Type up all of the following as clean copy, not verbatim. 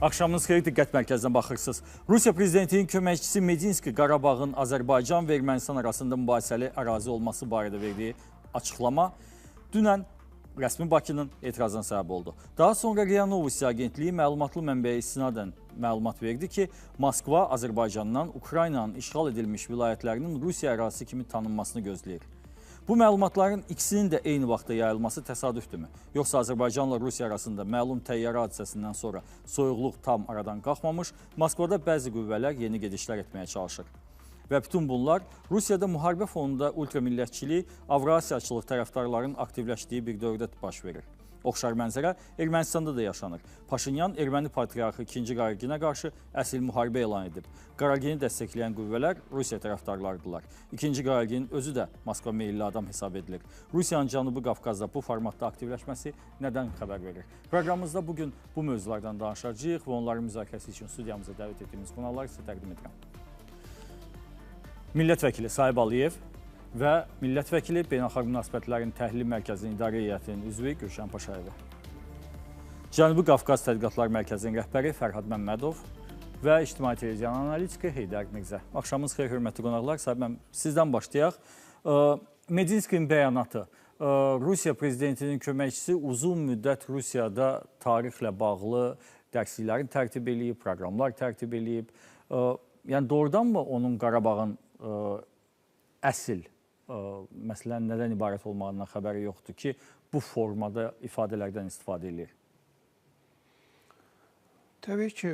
Axşamınız xeyir, diqqət mərkəzinə baxırsınız. Rusiya prezidentinin köməkçisi Medinski Qarabağın Azərbaycan və Ermənistan arasında mübahisəli ərazi olması barədə verdiyi açıqlama dünən rəsmi Bakının etirazına səbəb oldu. Daha sonra RIA Novosti agentliyi məlumatlı mənbəyə istinadən məlumat verdi ki, Moskva Azərbaycandan Ukraynanın işğal edilmiş vilayətlərinin Rusiya ərazisi kimi tanınmasını gözləyir. Bu məlumatların ikisinin də eyni vaxtda yayılması təsadüfdürmü? Yoxsa Azərbaycanla Rusiya arasında məlum təyyarə hadisəsindən sonra soyuqluq tam aradan qalxmamış, Moskvada bəzi qüvvələr yeni gedişlər etməyə çalışır. Və bütün bunlar Rusiyada müharibə fonunda ultramillətçilik, Avrasiyaçılıq tərəfdarların aktivləşdiyi bir dövrdə baş verir. Oxşar mənzərə Ermənistanda da yaşanır. Paşinyan Erməni patriarxı 2-ci Qaraginə qarşı əsl müharibə elan edib. Qaragini dəstəkləyən qüvvələr Rusiya tərəfdarlardılar. 2-ci Qaraginin özü də Moskva meyilli adam hesab edilir. Rusiyanın Cənubi Qafqazda bu formatda aktivləşməsi nədən xəbər verir? Proqramımızda bugün bu mövzulardan danışacağıq və onların müzakirəsi üçün studiyamıza dəvət etdiyimiz qonaqları sizə təqdim edirəm. Millət vəkili Sahib Aliyev və millət vəkili Beynəlxalq Münasibətlərin Təhlil Mərkəzinin İdarə Heyətinin üzvü Gülşən Paşayeva. Cənubi Qafqaz Tədqiqatlar Mərkəzinin rəhbəri Fərhad Məmmədov və İctimai Televiziyanın analitiki Heydər Mirzə. Axşamınız xeyir, hörmətli qonaqlar. Sahib, sizdən başlayaq. Medinskinin bəyanatı. Rusiya prezidentinin köməkçisi uzun müddət Rusiyada tarixlə bağlı dərsliklərin tərtib eləyib, proqramlar tərtib eləyib. Yəni doğrudanmı onun Qarabağın əsl məsələnin nədən ibarət olmağından xəbəri yoxdur ki, bu formada ifadələrdən istifadə edir? Təbii ki,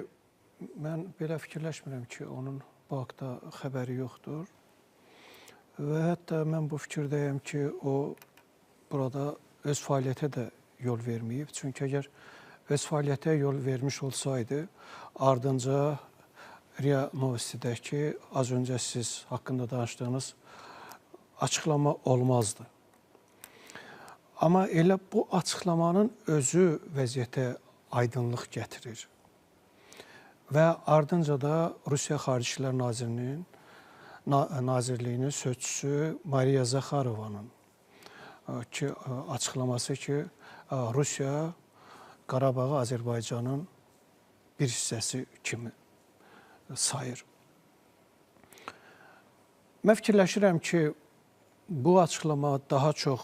mən belə fikirləşmirəm ki, onun bu haqda xəbəri yoxdur. Və hətta mən bu fikirdəyəm ki, o burada öz fəaliyyətə də yol verməyib. Çünki əgər öz fəaliyyətə yol vermiş olsaydı, ardınca RIA Novostidəki az öncə siz haqqında danışdığınız açıqlama olmazdı. Amma elə bu açıqlamanın özü vəziyyətə aydınlıq gətirir. Və ardınca da Rusiya Xarici İşlər Nazirliyinin sözçüsü Mariya Zakharovanın açıqlaması ki, Rusiya Qarabağı Azərbaycanın bir hissəsi kimi sayır. Mən fikirləşirəm ki, bu açıqlama daha çox,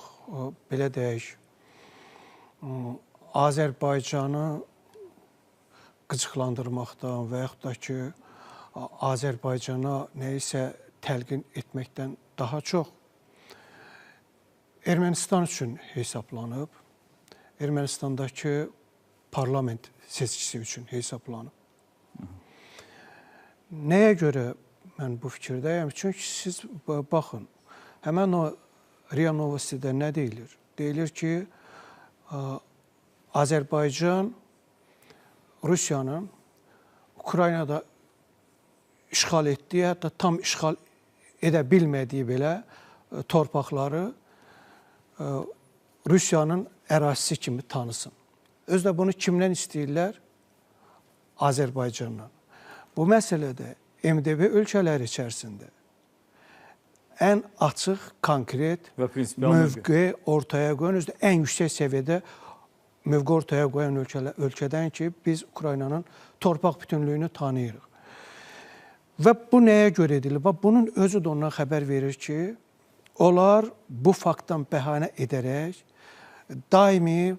belə deyək, Azərbaycanı qıcıqlandırmaqdan və yaxud da ki, Azərbaycana nəyisə təlqin etməkdən daha çox Ermənistan üçün hesablanıb, Ermənistandakı parlament seçkisi üçün hesablanıb. Nəyə görə mən bu fikirdəyəm? Çünki siz baxın, həmən o RIA Novostidə nə deyilir? Deyilir ki, Azərbaycan Rusiyanın Ukraynada işğal etdiyi, hətta tam işğal edə bilmədiyi belə torpaqları Rusiyanın ərazisi kimi tanısın. Özdə bunu kimdən istəyirlər? Azərbaycandan. Bu məsələdə MDB ölkələri içərisində ən açıq, konkret mövqe ortaya qoyan, özdə ən yüksək səviyyədə mövqe ortaya qoyan ölkədən ki, biz Ukraynanın torpaq bütünlüyünü tanıyırıq. Və bu nəyə görə edilir? Bunun özü də ondan xəbər verir ki, onlar bu faktdan bəhanə edərək daimi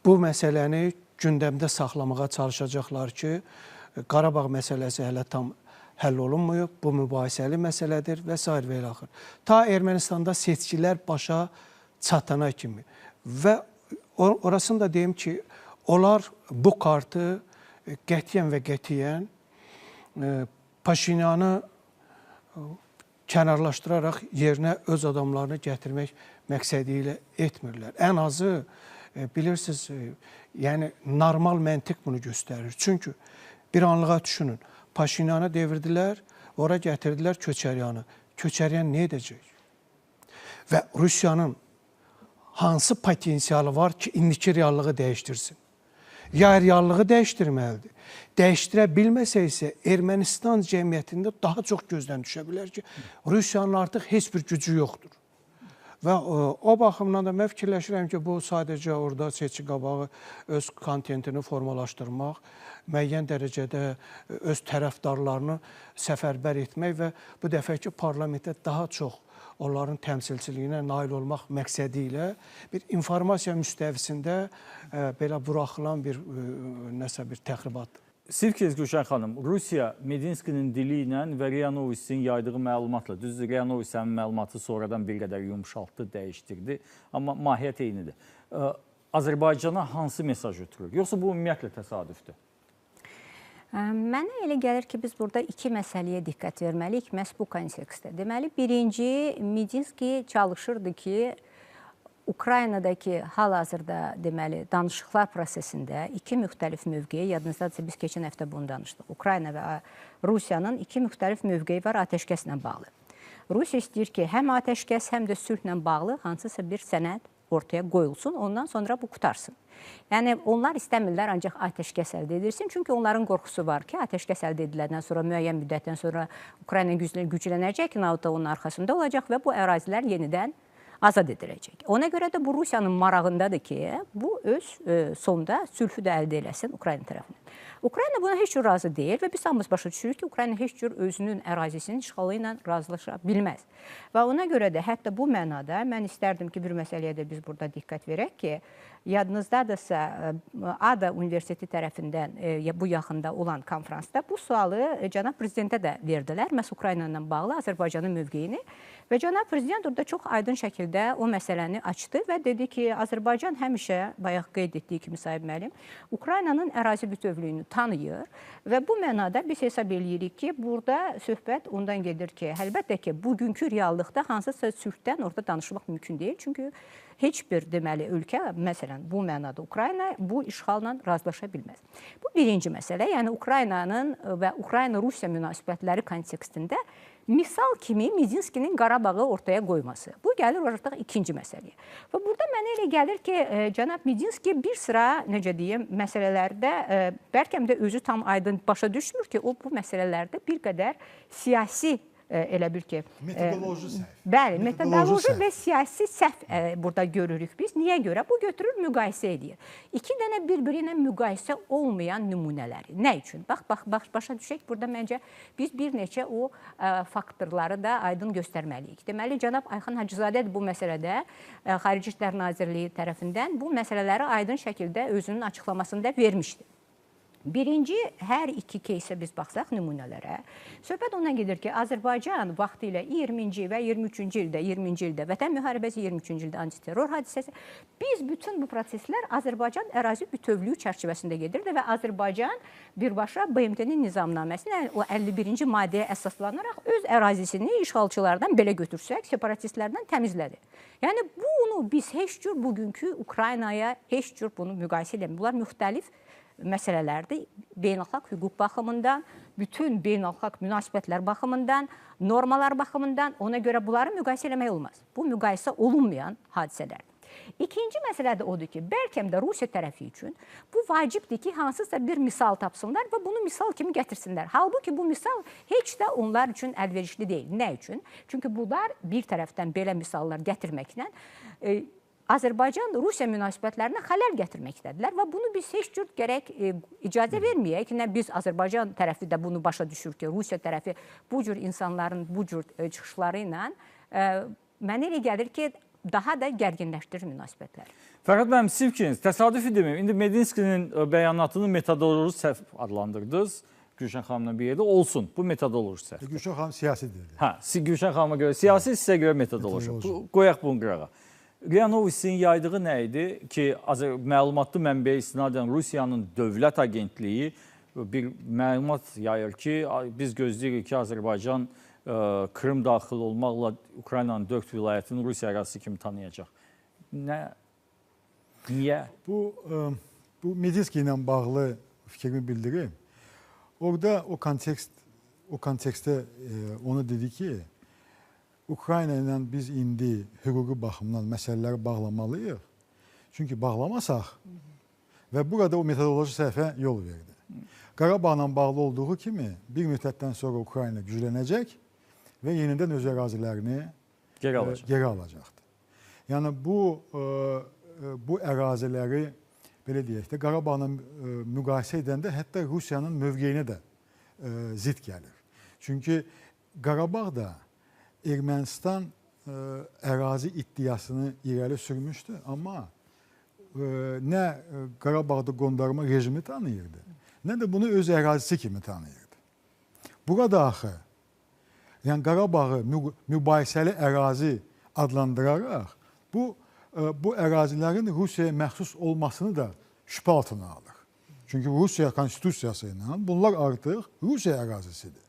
bu məsələni gündəmdə saxlamağa çalışacaqlar ki, Qarabağ məsələsi hələ tam həll olunmuyor, bu mübahisəli məsələdir və s. və ilə axır. Ta Ermənistanda seçkilər başa çatana kimi. Və orasını da deyim ki, onlar bu kartı qətiyyən və qətiyyən Paşinyanı kənarlaşdıraraq yerinə öz adamlarını gətirmək məqsədi ilə etmirlər. Ən azı, bilirsiniz, yəni normal məntiq bunu göstərir. Çünki bir anlığa düşünün, Paşinyanı devirdilər, ora gətirdilər Köçəryanı. Köçəryan nə edəcək? Və Rusiyanın hansı potensialı var ki, indiki reallığı dəyişdirsin? Ya reallığı dəyişdirməlidir. Dəyişdirə bilməsə isə Ermənistan cəmiyyətində daha çox gözdən düşə bilər ki, Rusiyanın artıq heç bir gücü yoxdur. Və o baxımdan da mən fikirləşirəm ki, bu sadəcə orada seçki qabağı öz kontentini formalaşdırmaq, müəyyən dərəcədə öz tərəfdarlarını səfərbər etmək və bu dəfəki parlamentdə daha çox onların təmsilçiliyinə nail olmaq məqsədi ilə bir informasiya müstəvisində belə buraxılan bir nəsə bir təxribatdır. Sirkez Gülşən xanım, Rusiya Medinskinin dili ilə və RIA Novosti'nin yaydığı məlumatla, düzdür, RIA Novosti'nin məlumatı sonradan bir qədər yumuşaltdı, dəyişdirdi, amma mahiyyət eynidir. Azərbaycana hansı mesaj ötürür? Yoxsa bu ümumiyyətlə təsadüfdür? Mənə elə gəlir ki, biz burada iki məsələyə diqqət verməliyik məhz bu kontekstdə. Deməli, birinci, Medinski çalışırdı ki, Ukraynadakı hal-hazırda deməli danışıqlar prosesində iki müxtəlif mövqeyə, yadınızdadırsa biz keçən həftə bunu danışdıq. Ukrayna və Rusiyanın iki müxtəlif mövqeyi var atəşkəslə bağlı. Rusiya istəyir ki, həm atəşkəs, həm də sülhlə bağlı hansısa bir sənəd ortaya qoyulsun, ondan sonra bu qutarsın. Yəni, onlar istəmirlər ancaq atəşkəs əldə edilsin. Çünki onların qorxusu var ki, atəşkəs əldə ediləndən sonra, müəyyən müddətdən sonra Ukrayna güclənəcək, NATO onun arxasında olacaq və bu ərazilər yenidən azad ediləcək. Ona görə də bu Rusiyanın marağındadır ki, bu öz sonda sülhü də əldə eləsin Ukrayna tərəfindən. Ukrayna buna heç cür razı deyil və biz hamımız başa düşürük ki, Ukrayna heç cür özünün ərazisinin işğalı ilə razılaşa bilməz. Və ona görə də hətta bu mənada mən istərdim ki, bir məsələyə də biz burada diqqət verək ki, yadınızdadırsa ADA Universiteti tərəfindən bu yaxında olan konfransda bu sualı cənab prezidentə də verdilər, məhz Ukrayna ilə bağlı Azərbaycanın mövqeyini və cənab prezident orada çox aydın şəkildə o məsələni açdı və dedi ki, Azərbaycan həmişə, bayaq qeyd etdiyi kimi Sahib müəllim, Ukraynanın ərazi bütövlüyünü tanıyır və bu mənada biz hesab eləyirik ki, burada söhbət ondan gedir ki, əlbəttə ki, bugünkü reallıqda hansısa sülhdən orada danışmaq mümkün deyil, çünki heç bir deməli ölkə, məsələn, bu mənada Ukrayna bu işğalla razılaşa bilməz. Bu birinci məsələ, yəni Ukraynanın və Ukrayna-Rusiya münasibətləri kontekstində misal kimi Medinskinin Qarabağı ortaya qoyması. Bu gəlir artıq ikinci məsələyə. Və burada mənə elə gəlir ki, cənab Medinski bir sıra, necə deyim, məsələlərdə bəlkə də özü tam aydın başa düşmür ki, o bu məsələlərdə bir qədər siyasi elə bir ki, metodoloji səhv. Bəli, metodoloji və siyasi səhv burada görürük biz. Niyə görə? Bu götürür, müqayisə edir. İki dənə bir-biri ilə müqayisə olmayan nümunələri. Nə üçün? Başa düşək, burada məncə biz bir neçə o faktorları da aydın göstərməliyik. Deməli, cənab Ayxan Hacızadə bu məsələdə Xarici İşlər Nazirliyi tərəfindən bu məsələləri aydın şəkildə özünün açıqlamasında vermişdir. Birinci, hər iki keysə biz baxsaq nümunələrə, söhbət ondan gedir ki, Azərbaycan vaxtı ilə 20-ci və 23-cü ildə, 20-ci ildə Vətən müharibəsi, 23-cü ildə antiterror hadisəsi, biz bütün bu proseslər Azərbaycan ərazi bütövlüyü çərçivəsində gedirdi və Azərbaycan birbaşa BMT-nin nizamnaməsinə, o 51-ci maddəyə əsaslanaraq öz ərazisini işğalçılardan belə götürsək, separatistlərdən təmizlədi. Yəni, bunu biz heç cür bugünkü Ukraynaya heç cür bunu müqayisə eləmir. Bunlar müxtəlif məsələlərdir. Beynəlxalq hüquq baxımından, bütün beynəlxalq münasibətlər baxımından, normalar baxımından ona görə bunları müqayisə eləmək olmaz. Bu müqayisə olunmayan hadisələrdir. İkinci məsələ də odur ki, bəlkə də Rusiya tərəfi üçün bu vacibdir ki, hansısa bir misal tapsınlar və bunu misal kimi gətirsinlər. Halbuki bu misal heç də onlar üçün əlverişli deyil. Nə üçün? Çünki bunlar bir tərəfdən belə misallar gətirməklə Azərbaycan-Rusiya münasibətlərinə xələl gətirməkdədirlər və bunu biz heç cür gərək icazə verməyək ki, biz Azərbaycan tərəfi də bunu başa düşür ki, Rusiya tərəfi bu cür insanların bu cür çıxışları ilə mənə elə gəlir ki, daha da gərginləşdirir münasibətləri. Fərhad müəllim, siz fikriniz təsadüfi deməyim. İndi Medinskinin bəyanatını metodoloji səhv adlandırdınız. Gülşən xanımla bir yerdə olsun. Bu metodoloji səhv. Gülşən xanım siyasidir. Hə, Gülşən xanıma görə siyasi, sizə görə metodoloji. Qoyaq bunu qırağa. RIA Novosti'nin yaydığı nə idi ki, məlumatlı mənbəyə istinadən Rusiyanın dövlət agentliyi bir məlumat yayır ki, biz gözləyirik ki, Azərbaycan Krım daxil olmaqla Ukraynanın 4 vilayətini Rusiya ərazisi kimi tanıyacaq. Nə? Niyə? Bu Medinski ilə bağlı fikrimi bildirim. Orada o kontekstdə onu dedi ki, Ukrayna ilə biz indi hüquqi baxımdan məsələləri bağlamalıyıq. Çünki bağlamasaq və burada o metodoloji səhvə yol verdi. Qarabağla bağlı olduğu kimi bir müddətdən sonra Ukrayna güclənəcək və yenidən öz ərazilərini geri alacaqdır. Yəni bu əraziləri belə deyək də Qarabağla müqayisə edəndə hətta Rusiyanın mövqeyinə də zidd gəlir. Çünki Qarabağ da Ermənistan ərazi iddiasını irəli sürmüşdü, amma nə Qarabağda qondarma rejimi tanıyırdı, nə də bunu öz ərazisi kimi tanıyırdı. Burada axı yəni Qarabağı mübahisəli ərazi adlandıraraq bu ərazilərin Rusiyaya məxsus olmasını da şübhə altına alır. Çünki Rusiya konstitusiyası ilə bunlar artıq Rusiya ərazisidir.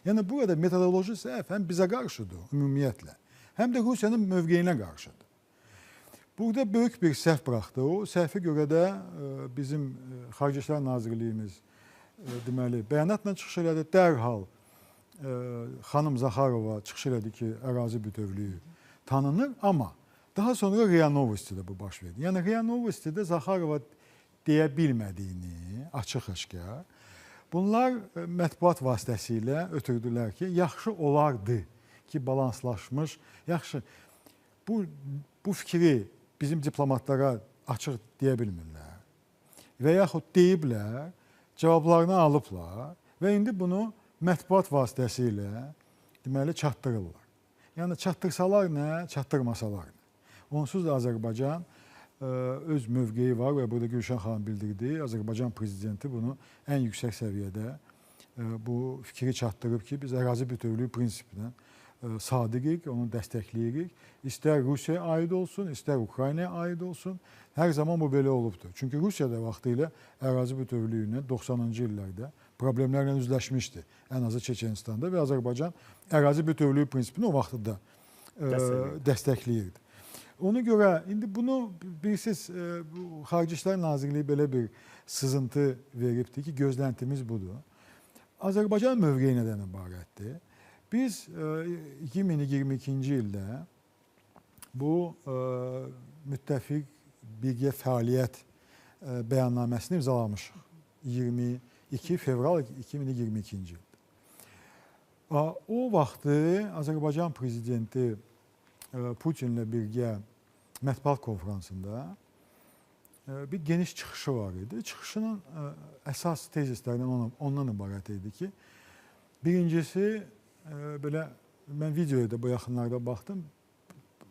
Yəni burada metodoloji səhv həm bizə qarşıdır ümumiyyətlə, həm də Rusiyanın mövqeyinə qarşıdır. Burada böyük bir səhv buraxdı. O səhvə görə də bizim Xarici İşlər Nazirliyimiz deməli bəyanatla çıxış elədi. Dərhal xanım Zaxarova çıxış elədi ki, ərazi bütövlüyü tanınır, amma daha sonra RIA Novosti'də bu baş verdi. Yəni RIA Novosti'də Zaxarova deyə bilmədiyini açıq-aşkar bunlar mətbuat vasitəsilə ötürdülər ki, yaxşı olardı ki, balanslaşmış, yaxşı bu fikri bizim diplomatlara açıq deyə bilmirlər və yaxud deyiblər, cavablarını alıblar və indi bunu mətbuat vasitəsilə deməli çatdırırlar. Yəni çatdırsalar nə, çatdırmasalar nə. Onsuz da Azərbaycan öz mövqeyi var və burada Gülşən xanım bildirdi. Azərbaycan prezidenti bunu ən yüksək səviyyədə bu fikri çatdırıb ki, biz ərazi bütövlüyü prinsipinə sadiqik, onu dəstəkləyirik. İstər Rusiyaya aid olsun, istər Ukraynaya aid olsun. Hər zaman bu belə olubdur. Çünki Rusiya da vaxtilə ərazi bütövlüyünə 90-cı illərdə problemlərlə üzləşmişdi. Ən azı Çeçenistanda və Azərbaycan ərazi bütövlüyü prinsipini o vaxtda dəstəkləyirdi. Ona görə indi bunu bilirsiniz, Xarici İşlər Nazirliyi belə bir sızıntı veribdir ki, gözləntimiz budur. Azərbaycan mövqeyi nədən ibarətdir? Biz 2022-ci ildə bu müttəfiq birgə fəaliyyət bəyannaməsini imzalamışıq. 22 fevral 2022-ci ildə. O vaxtı Azərbaycan prezidenti Putinlə birgə mətbuat konfransında bir geniş çıxışı var idi. Çıxışının əsas tezislərindən ondan ibarət idi ki, birincisi, belə mən videoya da bu yaxınlarda baxdım,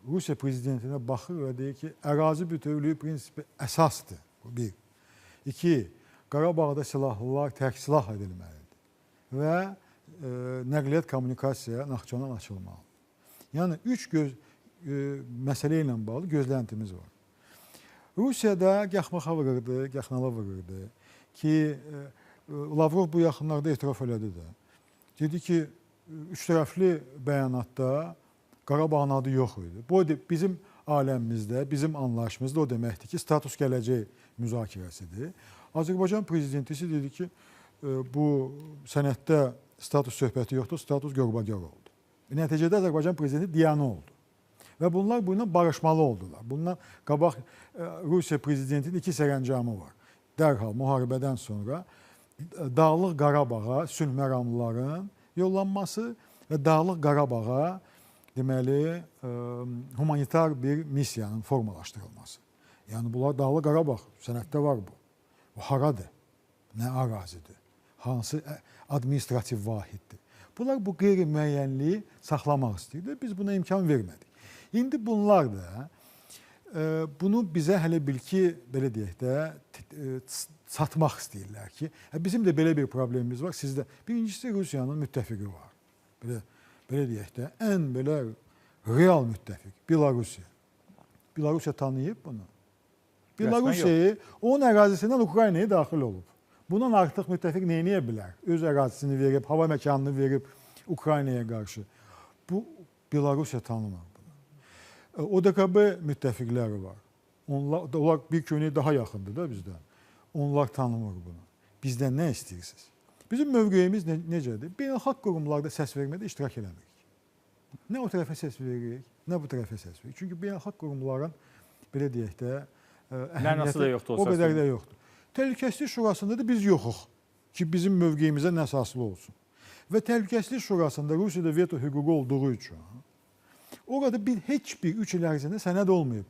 Rusiya prezidentinə baxır və deyir ki, ərazi bütövlüyü prinsipi əsasdır. Bu bir. İki, Qarabağda silahlılar tərk silah edilməlidir və nəqliyyat kommunikasiya Naxçıvandan açılmalıdır. Yəni, üç məsələ ilə bağlı gözləntimiz var. Rusiyada gah maxa vururdu, gah nala vururdu ki, Lavrov bu yaxınlarda etiraf elədi də. Dedi ki, üç tərəfli bəyanatda Qarabağın adı yox idi. Bu bizim aləmimizdə, bizim anlayışımızda o deməkdir ki, status gələcək müzakirəsidir. Azərbaycan prezidentisi dedi ki, bu sənəddə status söhbəti yoxdur, status görbəgər oldu. Nəticədə Azərbaycan prezidenti diyanı oldu. Və bunlar bununla barışmalı oldular. Bundan qabaq Rusiya prezidentinin iki sərəncamı var. Dərhal müharibədən sonra Dağlıq Qarabağa sülh məramlıların yollanması və Dağlıq Qarabağa deməli humanitar bir missiyanın formalaşdırılması. Yəni bunlar Dağlıq Qarabağ sənəddə var bu. Bu haradır? Nə ərazidir? Hansı administrativ vahiddir? Bunlar bu qeyri-müəyyənliyi saxlamaq istəyirdi. Biz buna imkan vermədik. İndi bunlar da bunu bizə hələ bil ki, belə deyək də, satmaq istəyirlər ki, bizim də belə bir problemimiz var. Sizdə birincisi Rusiyanın müttəfiqi var. Belə deyək də, ən belə real müttəfiq, Belarusiya. Belarusiya tanıyıb bunu. Belarusiya onun ərazisindən Ukraynaya daxil olub. Bundan artıq müttəfiq neyləyə bilər? Öz ərazisini verib, hava məkanını verib Ukraynaya qarşı. Bu Belarusiya tanımır bunu. ODKB müttəfiqləri var. Onlar bir köynək daha yaxındır da bizdən. Onlar tanımır bunu. Bizdən nə istəyirsiniz? Bizim mövqeyimiz necədir? Beynəlxalq qurumlarda səs vermədə iştirak eləmirik. Nə o tərəfə səs veririk, nə bu tərəfə səs veririk. Çünki beynəlxalq qurumların, belə deyək də, əhəmiyyəti o qədər də yoxdur. Təhlükəsizlik Şurasında da biz yoxuq ki, bizim mövqeyimizə nə əsaslı olsun. Və Təhlükəsizlik Şurasında Rusiyada veto hüququ olduğu üçün Orada heç bir 3 il ərzində sənəd olmayıb.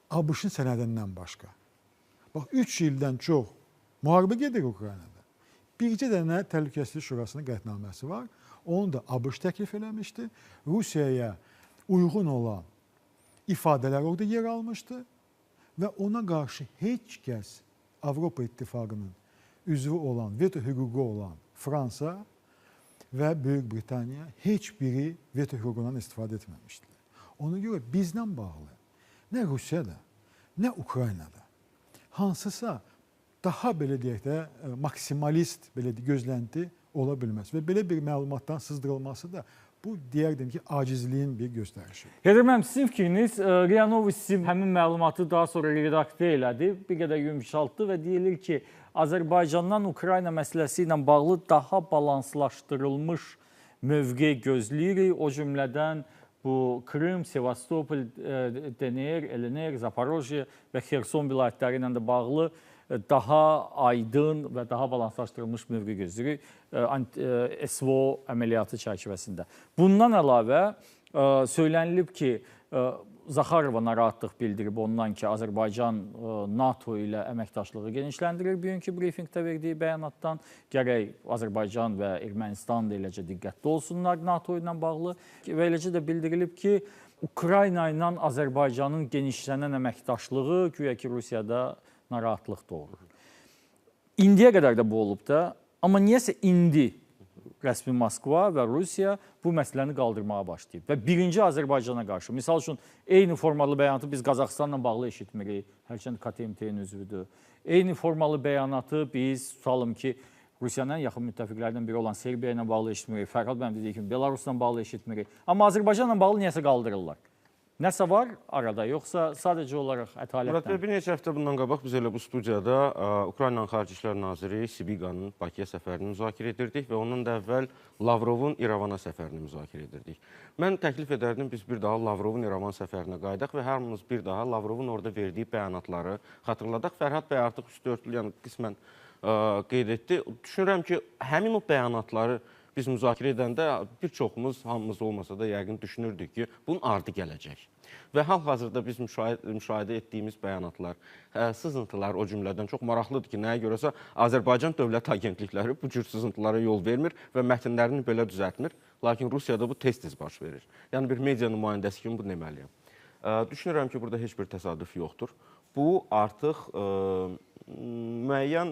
ABŞ-ın sənədindən başqa. Bax, 3 ildən çox müharibə gedir Ukraynada. Bircə dənə Təhlükəsizlik Şurasının qətnaməsi var. Onu da ABŞ təklif eləmişdi. Rusiyaya uyğun olan ifadələr orada yer almışdı və ona qarşı heç kəs Avropa İttifaqının üzvü olan, veto hüququ olan Fransa və Böyük Britaniya heç biri veto hüququndan istifadə etməmişdilər. Ona görə bizlə bağlı nə Rusiyada, nə Ukraynada hansısa daha belə deyək də maksimalist belə gözlənti ola bilməz və belə bir məlumatdan sızdırılması da bu deyərdim ki, acizliyin bir göstərişi. Heydər müəllim, sizin fikriniz, RIA Novosti həmin məlumatı daha sonra redaktə elədi, bir qədər yumşaltdı və deyilir ki, Azərbaycandan Ukrayna məsələsi ilə bağlı daha balanslaşdırılmış mövqe gözləyirik. O cümlədən bu Krım, Sevastopol, DNR, LNR, Zaporojye və Xerson vilayətləri ilə də bağlı daha aydın və daha balanslaşdırılmış mövqe gözləyirik SVO əməliyyatı çərçivəsində. Bundan əlavə söylənilib ki, Zaxarova narahatlıq bildirib ondan ki, Azərbaycan NATO ilə əməkdaşlığı genişləndirir. Bugünkü briefingdə verdiyi bəyanatdan gərək Azərbaycan və Ermənistan da eləcə diqqətli olsunlar NATO ilə bağlı və eləcə də bildirilib ki, Ukrayna ilə Azərbaycanın genişlənən əməkdaşlığı güya ki, Rusiyada narahatlıq doğurur. İndiyə qədər də bu olub da, amma niyəsə indi rəsmi Moskva və Rusiya bu məsələni qaldırmağa başlayıb və birinci Azərbaycana qarşı, misal üçün, eyni formalı bəyanatı biz Qazaxıstanla bağlı eşitmirik, hərçənd KTMT-nin üzvüdür. Eyni formalı bəyanatı biz, tutalım ki, Rusiyanın yaxın müttəfiqlərdən biri olan Serbiya ilə bağlı eşitmirik, Fərhad bənim dediyi kimi, Belarusla bağlı eşitmirik. Amma Azərbaycanla bağlı niyəsə qaldırırlar. Nəsə var arada, yoxsa sadəcə olaraq ətalətdən? Murat bəy, bir neçə həftə bundan qabaq biz elə bu studiyada Ukraynanın Xarici İşlər Naziri Sibiqanın Bakıya səfərini müzakirə edirdik və ondan da əvvəl Lavrovun İrəvana səfərini müzakirə edirdik. Mən təklif edərdim, biz bir daha Lavrovun İrəvan səfərinə qaydaq və hamımız bir daha Lavrovun orada verdiyi bəyanatları xatırladaq. Fərhad bəy artıq 3-4 il, yəni qismən qeyd etdi. Düşünürəm ki, həmin o bəyanatları biz müzakirə edəndə bir çoxumuz, hamımız olmasa da yəqin düşünürdük ki, bunun ardı gələcək. Və hal-hazırda biz müşahidə etdiyimiz bəyanatlar, sızıntılar o cümlədən çox maraqlıdır ki, nəyə görəsə Azərbaycan dövlət agentlikləri bu cür sızıntılara yol vermir və mətnlərini belə düzəltmir. Lakin Rusiyada bu tez-tez baş verir. Yəni bir media nümayəndəsi kimi bu deməliyəm. Düşünürəm ki, burada heç bir təsadüf yoxdur. Bu artıq müəyyən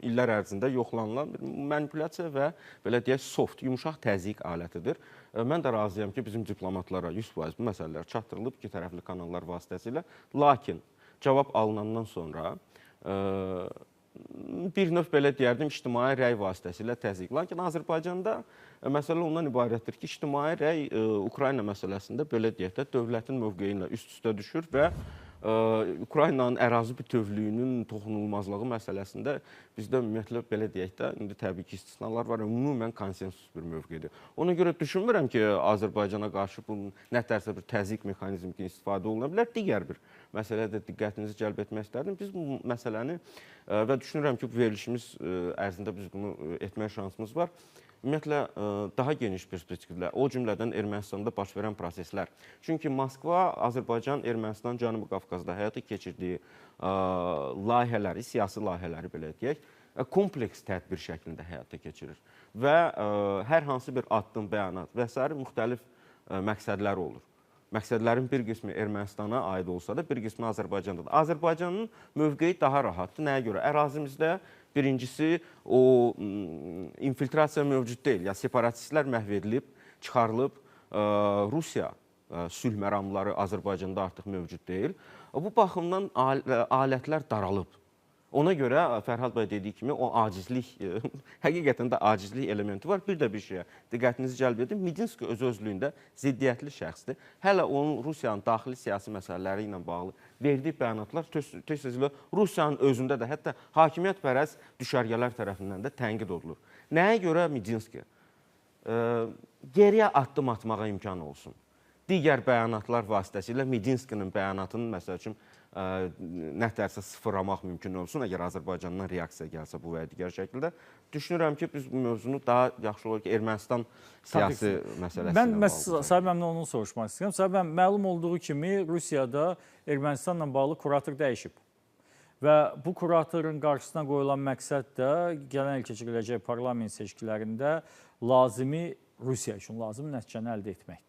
illər ərzində yoxlanılan bir manipulyasiya və belə deyək, soft, yumuşaq təzyiq alətidir. Mən də razıyam ki, bizim diplomatlara 100% bu məsələlər çatdırılıb iki tərəfli kanallar vasitəsilə. Lakin cavab alınandan sonra bir növ belə deyərdim, ictimai rəy vasitəsilə təzyiq. Lakin Azərbaycanda məsələ ondan ibarətdir ki, ictimai rəy Ukrayna məsələsində belə deyək də dövlətin mövqeyi ilə üst-üstə düşür və Ukraynanın ərazi bütövlüyünün toxunulmazlığı məsələsində bizdə ümumiyyətlə belə deyək də, indi təbii ki, istisnalar var, ümumən konsensus bir mövqedir. Ona görə düşünmürəm ki, Azərbaycana qarşı bunun nə tərsə bir təzyiq mexanizmi kimi istifadə oluna bilər. Digər bir məsələdə diqqətinizi cəlb etmək istərdim. Biz bu məsələni və düşünürəm ki, bu verilişimiz ərzində biz bunu etmək şansımız var. Ümumiyyətlə, daha geniş perspektivlə, o cümlədən Ermənistanda baş verən proseslər. Çünki Moskva, Azərbaycan, Ermənistan, Cənubi Qafqazda həyata keçirdiyi layihələri, siyasi layihələri belə deyək, kompleks tədbir şəklində həyata keçirir. Və hər hansı bir addım, bəyanat və s. müxtəlif məqsədləri olur. Məqsədlərin bir qismi Ermənistana aid olsa da, bir qismi Azərbaycandadır. Azərbaycanın mövqeyi daha rahatdır. Nəyə görə? Ərazimizdə birincisi, o infiltrasiya mövcud deyil. Ya separatistlər məhv edilib, çıxarılıb, Rusiya sülh məramları Azərbaycanda artıq mövcud deyil. Bu baxımdan alətlər daralıb. Ona görə Fərhad bəy dediyi kimi o acizlik, həqiqətən də acizlik elementi var. Bir də bir şeyə diqqətinizi cəlb edim. Medinski öz-özlüyündə ziddiyyətli şəxsdir. Hələ onun Rusiyanın daxili siyasi məsələləri ilə bağlı verdiyi bəyanatlar tez-tezlə Rusiyanın özündə də, hətta hakimiyyətpərəst düşərgələr tərəfindən də tənqid olunur. Nəyə görə Medinski? Geriyə addım atmağa imkan olsun. Digər bəyanatlar vasitəsilə Medinskinin bəyanatının, məsəl üçün, nətərsə sıfırlamaq mümkün olsun, əgər Azərbaycandan reaksiya gəlsə bu və ya digər şəkildə. Düşünürəm ki, biz bu mövzunu daha yaxşı olur ki, Ermənistan siyasi məsələsi ilə bağlı. Mən Sahibəm onu soruşmaq istəyirəm. Sahibəm, məlum olduğu kimi Rusiyada Ermənistanla bağlı kurator dəyişib. Və bu kuratorun qarşısına qoyulan məqsəd də gələn il keçiriləcək parlament seçkilərində lazımi, Rusiya üçün lazımi nəticəni əldə etməkdir.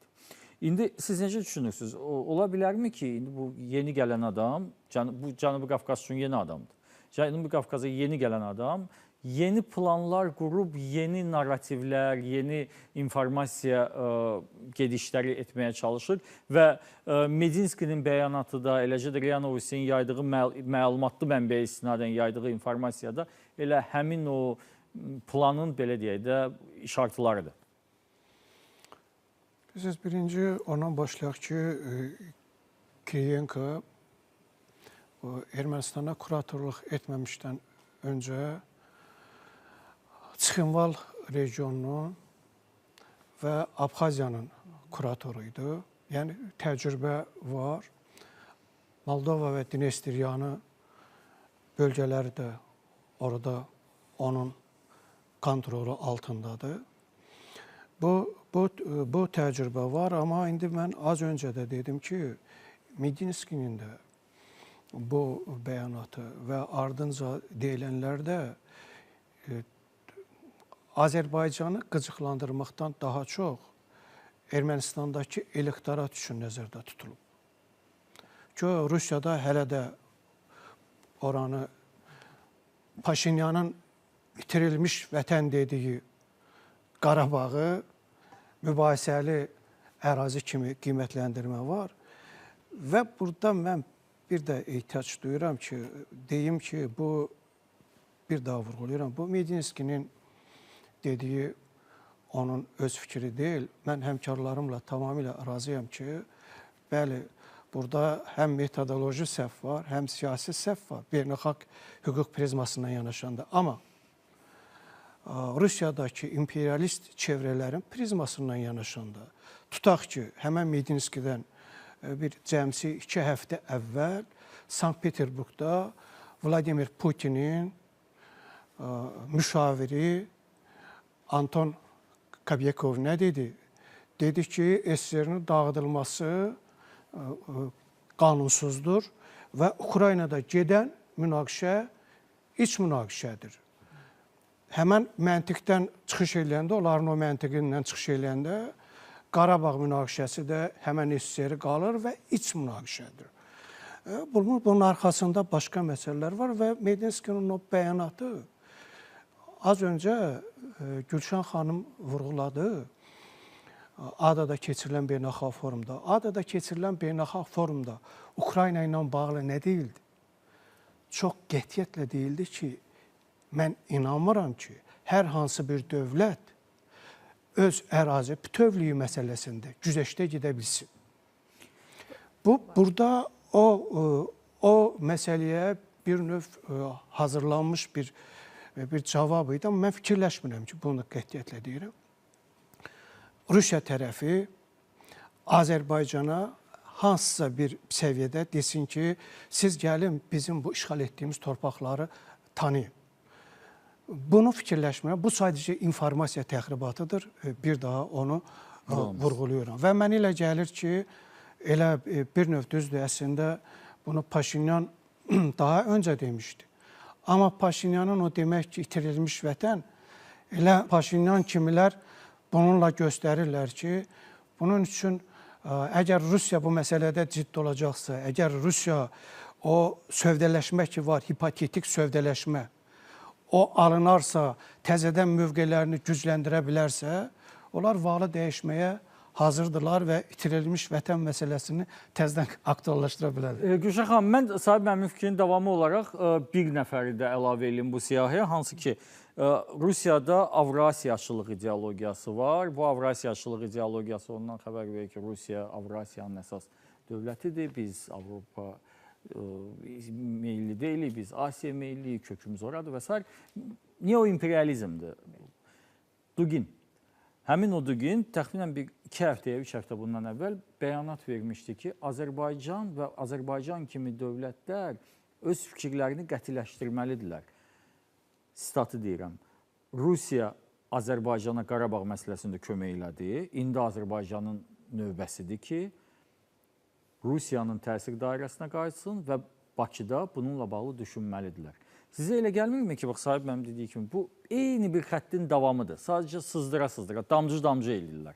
İndi siz necə düşünürsünüz? Ola bilərmi ki, indi bu yeni gələn adam, bu Cənubi Qafqaz üçün yeni adamdır. Cənubi Qafqaza yeni gələn adam yeni planlar qurub, yeni narrativlər, yeni informasiya gedişləri etməyə çalışır və Medinskinin bəyanatı da, eləcə də RIA Novosti'nin yaydığı məlumatlı mənbəyə istinadən yaydığı informasiyada elə həmin o planın, belə deyək də, işartılarıdır. Siz birinci ondan başlayaq ki, Kiriyenko Ermənistana kuratorluq etməmişdən öncə Çıxınval regionunun və Abxaziyanın kuratoruydu. Yəni təcrübə var. Moldova və Dnestriyanı bölgələri də orada onun kontrolu altındadır. Bu təcrübə var, amma indi mən az öncə də dedim ki, Medinskinin də bu bəyanatı və ardınca deyilənlərdə Azərbaycanı qıcıqlandırmaqdan daha çox Ermənistandakı elektorat üçün nəzərdə tutulub. Ki, Rusiyada hələ də oranı Paşinyanın itirilmiş vətən dediyi Qarabağı mübahisəli ərazi kimi qiymətləndirmə var. Və burada mən bir də ehtiyac duyuram ki, deyim ki, bu bir daha vurğulayıram. Bu Medinskinin dediyi onun öz fikri deyil. Mən həmkarlarımla tamamilə razıyam ki, bəli, burada həm metodoloji səhv var, həm siyasi səhv var, beynəlxalq hüquq prizmasından yanaşanda. Amma Rusiyadakı imperialist çevrələrin prizmasından yanaşanda, tutaq ki, həmən Medinskidən bir cəmsi 2 həftə əvvəl Sankt-Peterburqda Vladimir Putinin müşaviri Anton Kabyakov nə dedi? Dedi ki, SSR-nin dağıdılması qanunsuzdur və Ukraynada gedən münaqişə iç münaqişədir. Həmən məntiqdən çıxış eləyəndə, onların o məntiqindən çıxış eləyəndə Qarabağ münaqişəsi də həmən SSR qalır və iç münaqişədir. Bunun arxasında başqa məsələlər var və Medinskinin o bəyanatı az öncə Gülşən xanım vurğuladı. Adada keçirilən beynəlxalq forumda. Adada keçirilən beynəlxalq forumda Ukrayna ilə bağlı nə deyildi? Çox qətiyyətlə deyildi ki, mən inanmıram ki, hər hansı bir dövlət öz ərazi bütövlüyü məsələsində güzəştə gedə bilsin. Burada o məsələyə bir növ hazırlanmış bir cavab idi, amma mən fikirləşmirəm ki, bunu qətiyyətlə deyirəm. Rusiya tərəfi Azərbaycana hansısa bir səviyyədə desin ki, siz gəlin bizim bu işğal etdiyimiz torpaqları tanıyın. Bunu fikirləşmirəm. Bu sadəcə informasiya təxribatıdır. Bir daha onu vurğuluyorum. Və mənə elə gəlir ki, elə bir növ düzdür, əslində bunu Paşinyan daha öncə demişdi. Amma Paşinyanın o demək ki, itirilmiş vətən, elə Paşinyan kimilər bununla göstərirlər ki, bunun üçün əgər Rusiya bu məsələdə ciddi olacaqsa, əgər Rusiya o sövdələşmə ki var, hipotetik sövdələşmə, o alınarsa, təzədən mövqelərini gücləndirə bilərsə, onlar valı dəyişməyə hazırdırlar və itirilmiş vətən məsələsini təzədən aktuallaşdıra bilərlər. Gülşən xanım, mən sahib mənim fikrin davamı olaraq bir nəfəri də əlavə edeyim bu siyahıya, hansı ki, Rusiyada Avrasiyaçılıq ideologiyası var. Bu Avrasiyaçılıq ideologiyası ondan xəbər verir ki, Rusiya Avrasiyanın əsas dövlətidir. Biz Avropa meyilli deyilik, biz Asiya meyilliyik, kökümüz oradır və s. Neoimperializmdir. Dugin. Həmin o Dugin təxminən 2 həftəyə, 3 həftə bundan əvvəl bəyanat vermişdi ki, Azərbaycan və Azərbaycan kimi dövlətlər öz fikirlərini qətiləşdirməlidirlər. Sitatı deyirəm. Rusiya Azərbaycana Qarabağ məsələsində kömək elədi. İndi Azərbaycanın növbəsidir ki, Rusiyanın təsir dairəsinə qayıtsın və Bakıda bununla bağlı düşünməlidirlər. Sizə elə gəlmirmi ki, bax, sahib mənim dediyi kimi, bu eyni bir xəttin davamıdır. Sadəcə sızdıra-sızdıra, damcı-damcı eləyirlər.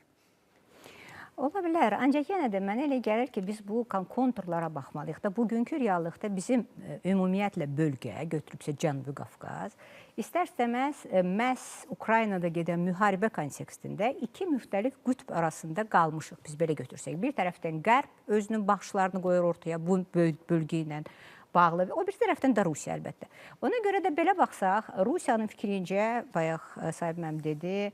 Ola bilər, ancaq yenə də mənə elə gəlir ki, biz bu konturlara baxmalıyıq da, bugünkü reallıqda bizim ümumiyyətlə bölgə, götürübsə Cənubi Qafqaz, istər-istəməz məhz Ukraynada gedən müharibə kontekstində iki müxtəlif qütb arasında qalmışıq, biz belə götürsək. Bir tərəfdən Qərb özünün baxışlarını qoyur ortaya bu bölgə ilə bağlı, o bir tərəfdən də Rusiya əlbəttə. Ona görə də belə baxsaq, Rusiyanın fikrincə, bayaq sahib mənim dedi,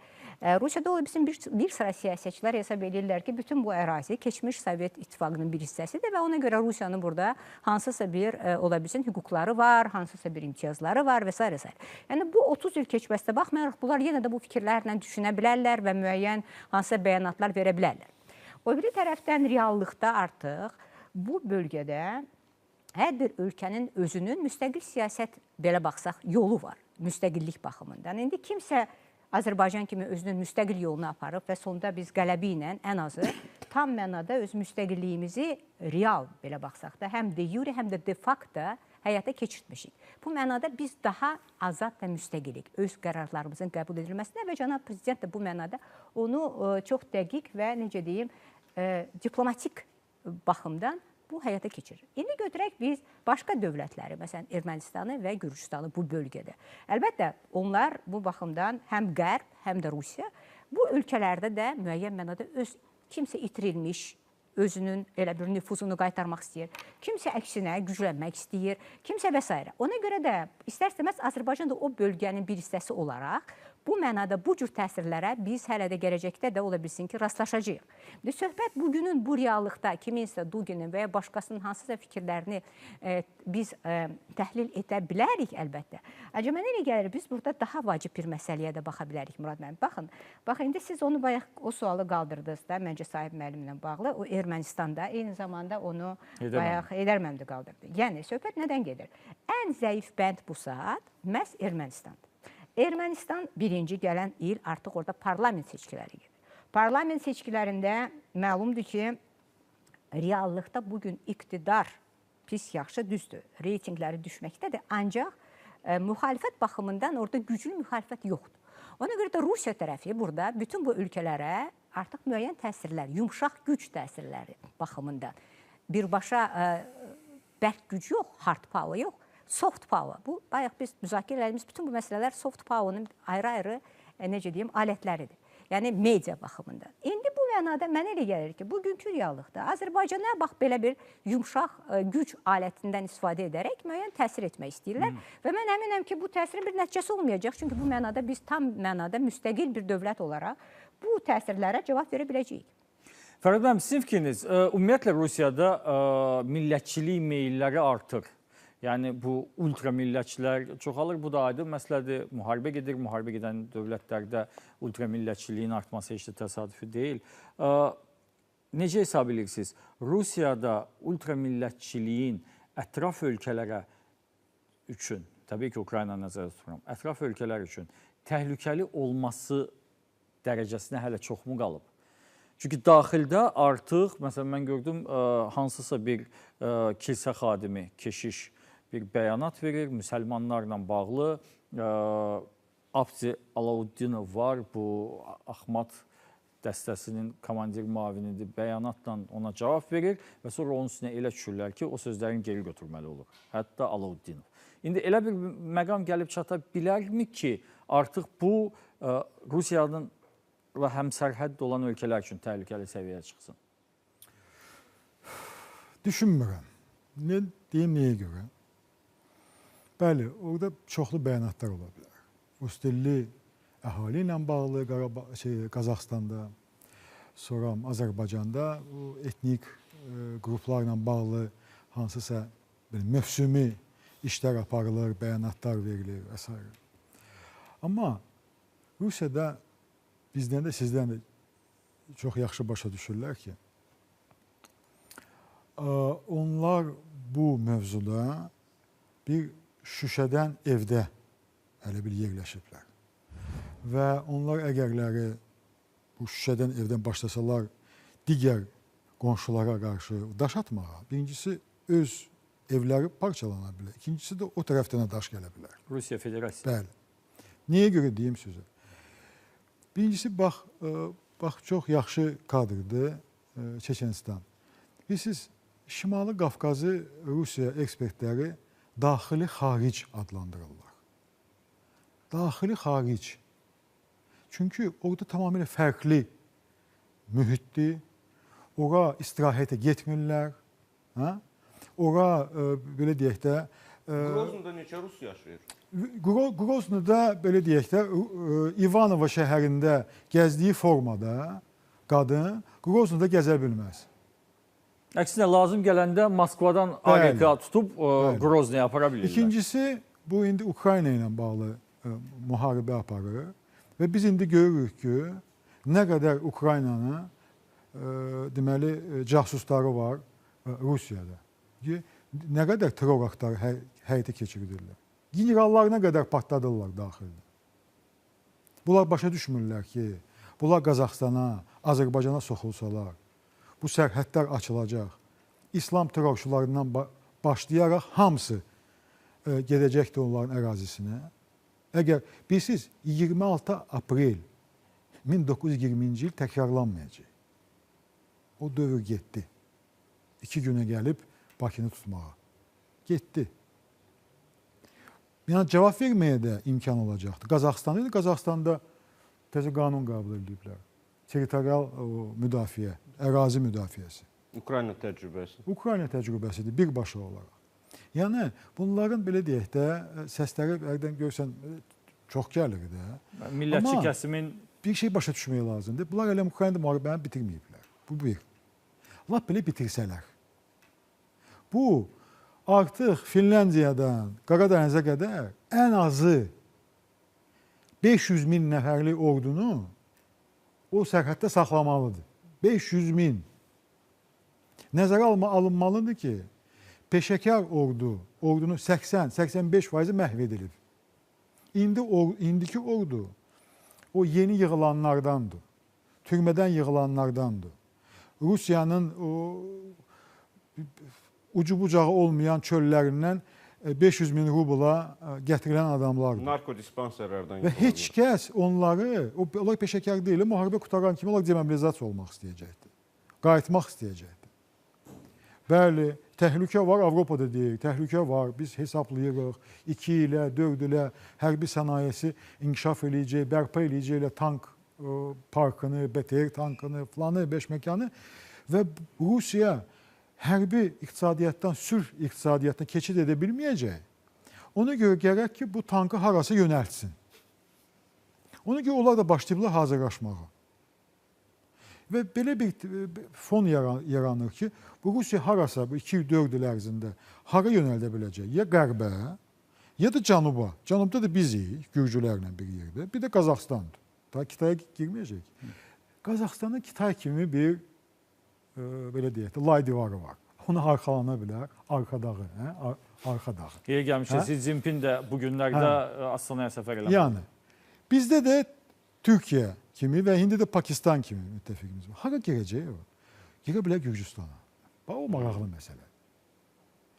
Rusiyada bizim bir sıra siyasətçilər hesab edirlər ki, bütün bu ərazi keçmiş Sovet İttifaqının bir hissəsidir və ona görə Rusiyanın burada hansısa bir, ola bilsin, hüquqları var, hansısa bir imtiyazları var və s. Yəni, bu 30 il keçməsinə baxmayaraq, bunlar yenə də bu fikirlərlə düşünə bilərlər və müəyyən hansısa bəyanatlar verə bilərlər. O biri tərəfdən reallıqda artıq bu bölgədə hər bir ölkənin özünün müstəqil siyasət, belə baxsaq, yolu var, müstəqillik baxımından. İndi kimsə Azərbaycan kimi özünün müstəqil yolunu aparıb və sonda biz qələbi ilə ən azı tam mənada öz müstəqilliyimizi real, belə baxsaq da, həm de jure, həm də de facto həyata keçirtmişik. Bu mənada biz daha azad və müstəqilik, öz qərarlarımızın qəbul edilməsinə və cənab prezident də bu mənada onu çox dəqiq və, necə deyim, diplomatik baxımdan bu həyata keçirir. İndi götürək biz başqa dövlətləri, məsələn, Ermənistanı və Gürcüstanı bu bölgədə. Əlbəttə, onlar bu baxımdan həm Qərb, həm də Rusiya bu ölkələrdə də müəyyən mənada öz kimsə itirilmiş, özünün elə bir nüfuzunu qaytarmaq istəyir, kimsə əksinə güclənmək istəyir, kimsə və s. Ona görə də istər-istəməz Azərbaycan da o bölgənin bir hissəsi olaraq bu mənada bu cür təsirlərə biz hələ də gələcəkdə də ola bilsin ki, rastlaşacağıq. Söhbət bugünün bu reallıqda kiminsə Duginin və ya başqasının hansısa fikirlərini biz təhlil edə bilərik əlbəttə. Ancaq mənə elə gəlir, biz burada daha vacib bir məsələyə də baxa bilərik, Murad müəllim. Baxın, indi siz onu bayaq o sualı qaldırdınız da, məncə sahib müəllimlə bağlı, o Ermənistanda, eyni zamanda onu bayaq Heydər müəllim də qaldırdı. Yəni, söhbət nədən gedir? Ən zəif bənd bu saat məhz Ermənistandır. Ermənistan birinci gələn il artıq orada parlament seçkiləri gedir. Parlament seçkilərində məlumdur ki, reallıqda bugün iqtidar pis yaxşı düzdür, reytingləri düşməkdədir, ancaq müxalifət baxımından orada güclü müxalifət yoxdur. Ona görə də Rusiya tərəfi burada bütün bu ölkələrə artıq müəyyən təsirlər, yumşaq güc təsirləri baxımından birbaşa bərk güc yox, hard power yox, soft power. Bu, bayaq biz müzakirə edilmiş bütün bu məsələlər soft power'ın ayrı-ayrı, necə deyim, alətləridir. Yəni, media baxımından. İndi bu mənada mənə elə gəlir ki, bugünkü reallıqda Azərbaycana bax, belə bir yumşaq güc alətindən istifadə edərək müəyyən təsir etmək istəyirlər. Və mən əminəm ki, bu təsirin bir nəticəsi olmayacaq. Çünki bu mənada biz tam mənada müstəqil bir dövlət olaraq bu təsirlərə cavab verə biləcəyik. Fərad müəllim, sizin fikriniz, ümumiyyətlə Rusiyada millətçilik meyilləri artır. Yəni, bu ultramillətçilər çoxalır, bu da aydın məsələdir. Müharibə gedir, müharibə gedən dövlətlərdə ultramillətçiliyin artması heç də təsadüfi deyil. Necə hesab edirsiniz? Rusiyada ultramillətçiliyin ətraf ölkələrə üçün, təbii ki, Ukrayna nəzərdə tuturam, ətraf ölkələr üçün təhlükəli olması dərəcəsinə hələ çoxmu qalıb? Çünki daxildə artıq, məsələn, mən gördüm, hansısa bir kilsə xadimi, keşiş bir bəyanat verir, müsəlmanlarla bağlı. Abdi Alaudinov var, bu Axmat dəstəsinin komandir müavinidir, bəyanatla ona cavab verir və sonra onun üstünə elə düşürlər ki, o sözlərin geri götürməli olur. Hətta Alaudinov. İndi elə bir məqam gəlib çata bilərmi ki, artıq bu Rusiyanın həmsərhəd olan ölkələr üçün təhlükəli səviyyəyə çıxsın? Düşünmürəm. Ne deyim, nəyə görə? Bəli, orada çoxlu bəyanatlar ola bilər. Üstəlli əhali ilə bağlı Qazaxstanda, sonra Azərbaycanda etnik qruplarla bağlı hansısa mövsümi işlər aparılır, bəyanatlar verilir və s. Amma Rusiyada bizdən də, sizdən də çox yaxşı başa düşürlər ki, onlar bu mövzuda bir şüşədən evdə hələ bir yerləşiblər. Və onlar əgərləri bu şüşədən evdən başlasalar digər qonşulara qarşı daş atmağa, birincisi öz evləri parçalana bilər. İkincisi də o tərəfdən daş gələ bilər. Rusiya Federasiyası. Bəli. Niyə görə deyim sözü? Birincisi, bax çox yaxşı kadrdır Çeçenistan. Bilirsiniz, Şimali Qafqazı Rusiya ekspertləri daxili-xaric adlandırırlar. Daxili-xaric. Çünki orada tamamilə fərqli mühitdir. Ora istirahətə getmirlər. Ora, belə deyək də... Grozny'da neçə Rus yaşayır? Grozny'da, belə deyək də, İvanova şəhərində gəzdiyi formada qadın Grozny'da gəzə bilməz. Əksinə, lazım gələndə Moskvadan AGK tutub Grozny'yə apara bilirlər. İkincisi, bu indi Ukrayna ilə bağlı müharibə aparır və biz indi görürük ki, nə qədər Ukraynanın deməli, casusları var Rusiyada. Nə qədər terror aktarı həyata keçiridirlər. Generallarına qədər partladırlar daxildə. Bunlar başa düşmürlər ki, bunlar Qazaxstana, Azərbaycana soxulsalar, bu sərhədlər açılacaq. İslam terrorçularından başlayaraq hamısı gedəcəkdir onların ərazisinə. Əgər bilirsiniz, 26 aprel 1920-ci il təkrarlanmayacaq. O dövr getdi. 2 günə gəlib Bakını tutmağa. Getdi. Yəni, cavab verməyə də imkan olacaqdı. Qazaxstanda təzə qanun qəbul ediblər. Territorial müdafiə, ərazi müdafiəsi. Ukrayna təcrübəsi. Ukrayna təcrübəsidir, birbaşa olaraq. Yəni, bunların belə deyək də, səsləri ərdən görsən, çox gəlir də. Millətçi kəsimin... Bir şey başa düşməyə lazımdır. Bunlar elə Ukraynada müharibəni bitirməyiblər. Bu bir. Lap belə bitirsələr. Bu, artıq Finlandiyadan Qaradənizə qədər ən azı 500 min nəfərli ordunu o sərhəddə saxlamalıdır. 500 min. Nəzərə alınmalıdır ki, peşəkar ordunun 80-85% məhv edilib. İndiki ordu o yeni yığılanlardandır. Türmədən yığılanlardandır. Rusiyanın ucu-bucağı olmayan çöllərindən 500 min rubla gətirilən adamlardır. Narkodispanserlərdən. Və heç kəs onları, onlar peşəkar deyil, müharibə qutaran kimi onlar demobilizasiya olmaq istəyəcəkdir. Qayıtmaq istəyəcəkdir. Bəli, təhlükə var, Avropada deyil, təhlükə var. Biz hesablayırıq, 2 ilə, 4 ilə hərbi sənayesi inkişaf eləyəcək, bərpa eləyəcək ilə tank parkını, BTR tankını, filanı, beşməkanı və Rusiya hərbi iqtisadiyyatdan sülh iqtisadiyyatına keçid edə bilməyəcək. Ona görə gərək ki, bu tankı harasa yönəltsin. Ona görə onlar da başlayıblar hazırlaşmağa. Və belə bir fon yaranır ki, bu Rusiya harasa bu 2-4 il ərzində hara yönəldə biləcək? Ya qərbə, ya da cənuba. Cənubda da bizik, Gürcülərlə bir yerdə. Bir də Qazaxstandır. Daha Kitaya girməyəcək. Qazaxstanda Kitay kimi bir belə deyək də, lay divarı var. Ona arxalana bilər, arxa dağı. Arxa dağı. Yeri gəlmişsə, Xi Jinping də bu günlərdə Astanaya səfər eləmək. Yəni, bizdə də Türkiyə kimi və indi də Pakistan kimi müttəfiqimiz var. Hara girəcək o? Girə bilər Gürcüstana. Bax, o maraqlı məsələ.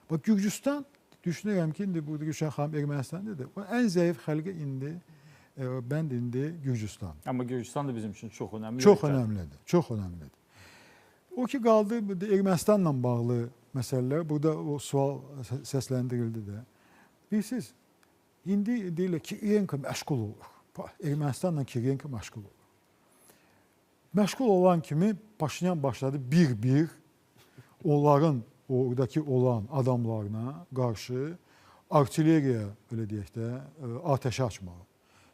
Bax, Gürcüstan, düşünürəm ki, indi burada Gülşən xanım Ermənistandadır. Ən zəif xəlqə indi Gürcüstan. Amma Gürcüstan da bizim üçün çox önəmli. Çox önəmlidir, çox önəmlidir. O ki, qaldı Ermənistanla bağlı məsələlər, burada o sual səsləndirildi də. Bilirsiniz, indi deyirlər ki, Kiriyenko məşğul olur. Ermənistanla Kiriyenko məşğul olur. Məşğul olan kimi Paşinyan başladı bir-bir onların oradakı olan adamlarına qarşı artilleriya, belə deyək də, atəşə açmağı.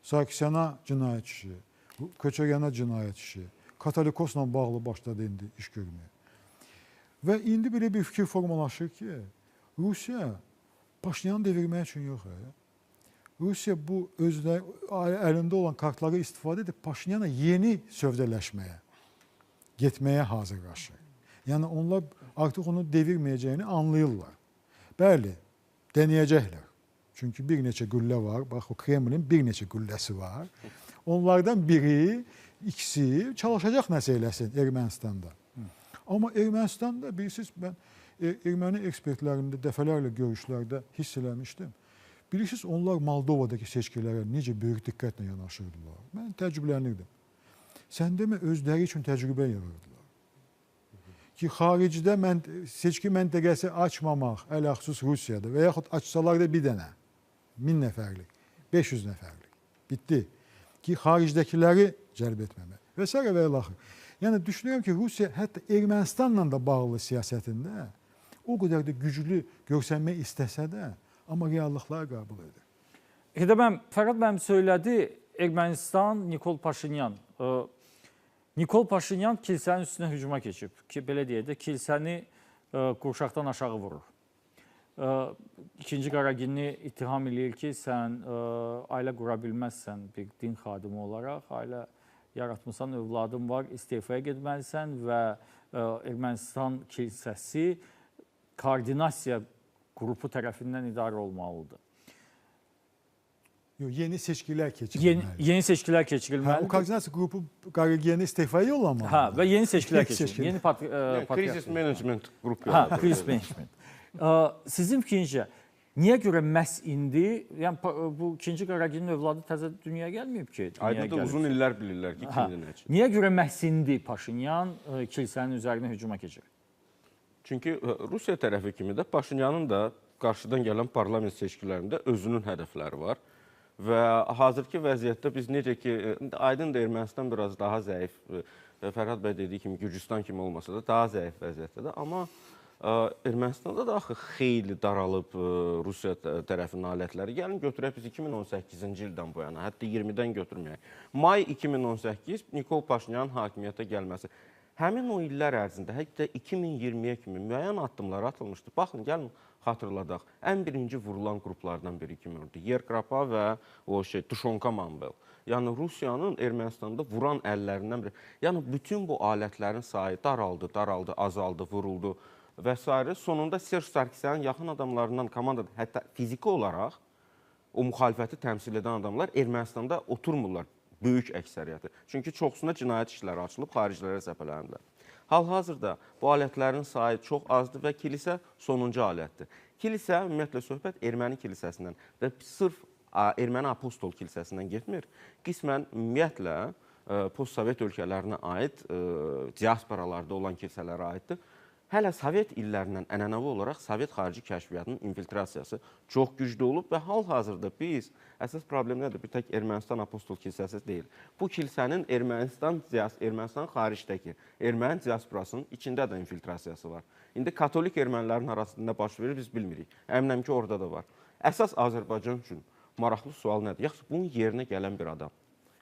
Sarkisyan'a cinayət işi, Köçəryana cinayət işi, Katolikosla bağlı başladı indi iş görməyə. Və indi belə bir fikir formalaşır ki, Rusiya Paşinyanı devirmək üçün yox. Rusiya bu əlində olan kartları istifadə edib Paşinyana yeni sövdələşməyə, getməyə hazırlaşır. Yəni onlar artıq onu devirməyəcəyini anlayırlar. Bəli, denəyəcəklər. Çünki bir neçə güllə var. Bax, o Kremlin bir neçə gülləsi var. Onlardan biri, ikisi çalışacaq nəsə eləsin Ermənistanda. Amma Ermənistanda bilirsiniz, mən erməni ekspertlərində dəfələrlə görüşlərdə hiss eləmişdim. Bilirsiniz, onlar Moldovadakı seçkilərə necə böyük diqqətlə yanaşırdılar. Mən təəccüblənirdim. Sən demə, özləri üçün təcrübə yaradırdılar. Ki, xaricdə seçki məntəqəsi açmamaq, ələxüsus Rusiyada və yaxud açsalar da bir dənə, 1000 nəfərlik, 500 nəfərlik, bitdi. Ki, xaricdəkiləri cəlb etməmək və s. və ilaxır. Yəni, düşünürəm ki, Rusiya hətta Ermənistanla da bağlı siyasətində o qədər də güclü görsənmək istəsə də, amma reallıqları qəbul edir. Fərhad müəllim söylədi, Ermənistan, Nikol Paşinyan. Nikol Paşinyan kilsənin üstünə hücuma keçib. Belə deyək də, kilsəni qurşaqdan aşağı vurur. İkinci Qaraginni ittiham edir ki, sən ailə qura bilməzsən bir din xadimi olaraq, ailə yaratmışsan, övladın var, istefaya getməlisən və Ermənistan kilsəsi koordinasiya qrupu tərəfindən idarə olmalıdır. Yeni seçkilər keçirilməlidir. Yeni seçkilər keçirilməlidir. O koordinasiya qrupu Qaraginni istefaya yollamalıdır. Və yeni seçkilər keçirilməlidir. Krisis menecment qrupu. Krisis menecment. Sizin fikrincə, niyə görə məhz indi, yəni bu ikinci Qaraginnin övladı təzə dünyaya gəlməyib ki? Aydın uzun illər bilirlər ki, kimdir nə üçün. Niyə görə məhz indi Paşinyan kilsənin üzərinə hücuma keçir? Çünki Rusiya tərəfi kimi də Paşinyanın da qarşıdan gələn parlament seçkilərində özünün hədəfləri var. Və hazırki vəziyyətdə biz necə ki, aydın da Ermənistan biraz daha zəif, Fərhad bəy dediyi kimi Gürcüstan kimi olmasa da daha zəif vəziyyətdədir. Amma Ermənistanda da axı xeyli daralıb Rusiya tərəfinin alətləri. Gəlin götürək biz 2018-ci ildən bu yana, hətta 20-dən götürməyək. May 2018 Nikol Paşinyanın hakimiyyətə gəlməsi. Həmin o illər ərzində, hətta 2020-yə kimi müəyyən addımlar atılmışdı. Baxın, gəlin xatırladaq. Ən birinci vurulan qruplardan biri kimi oldu. Yerkrapa və Tuşonka Manvel. Yəni Rusiyanın Ermənistanda vuran əllərindən biri. Yəni bütün bu alətlərin sayı daraldı, azaldı, vuruldu və s. Sonunda Serj Sarkisyanın yaxın adamlarından komandada, hətta fiziki olaraq o müxalifəti təmsil edən adamlar Ermənistanda oturmurlar. Böyük əksəriyyəti. Çünki çoxsunda cinayət işləri açılıb, xaricilərə səpələnirlər. Hal-hazırda bu alətlərin sayı çox azdır və kilisə sonuncu alətdir. Kilisə, ümumiyyətlə söhbət erməni kilisəsindən və sırf erməni apostol kilisəsindən getmir. Qismən ümumiyyətlə post-sovet ölkələrinə aid, diasporalarda olan kilisələrə aiddir. Hələ Sovet illərindən ənənəvi olaraq Sovet xarici kəşfiyyatının infiltrasiyası çox güclü olub və hal-hazırda biz, əsas problem nədir? Bir tək Ermənistan apostol kilsəsi deyil. Bu kilsənin Ermənistan xaricdəki erməni diasporasının içində də infiltrasiyası var. İndi katolik ermənilərin arasında baş verir, biz bilmirik. Əminəm ki, orada da var. Əsas Azərbaycan üçün maraqlı sual nədir? Yaxşı, bunun yerinə gələn bir adam.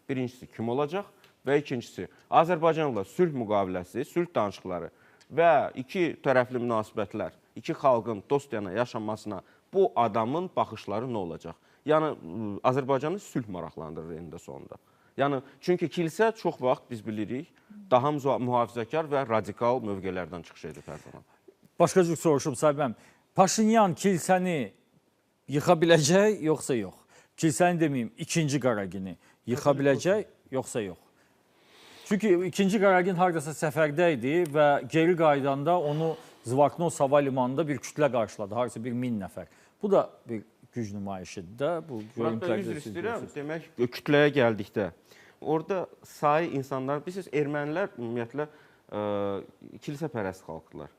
Birincisi kim olacaq və ikincisi Azərbaycanla sülh müqaviləsi, sülh danışıqları və iki tərəfli münasibətlər, iki xalqın dost yana yaşanmasına bu adamın baxışları nə olacaq? Yəni, Azərbaycanı sülh maraqlandırır enində sonunda. Yəni, çünki kilsə çox vaxt biz bilirik, daha mühafizəkar və radikal mövqelərdən çıxış edir hər zaman. Başqa cür soruşum, sahibəm. Paşinyan kilsəni yıxa biləcək, yoxsa yox? Kilsəni deməyim, ikinci Qaragini yıxa biləcək, yoxsa yox? Çünki ikinci Qaragin haradasa səfərdə idi və geri qaydanda onu Zvartnov hava limanında bir kütlə qarşıladı, haradasa 1000 nəfər. Bu da bir güc nümayişidir də. Üzr istəyirəm, demək kütləyə gəldikdə, orada sayı insanlar, bilirsiniz, ermənilər ümumiyyətlə kilisəpərəst xalqdırlar.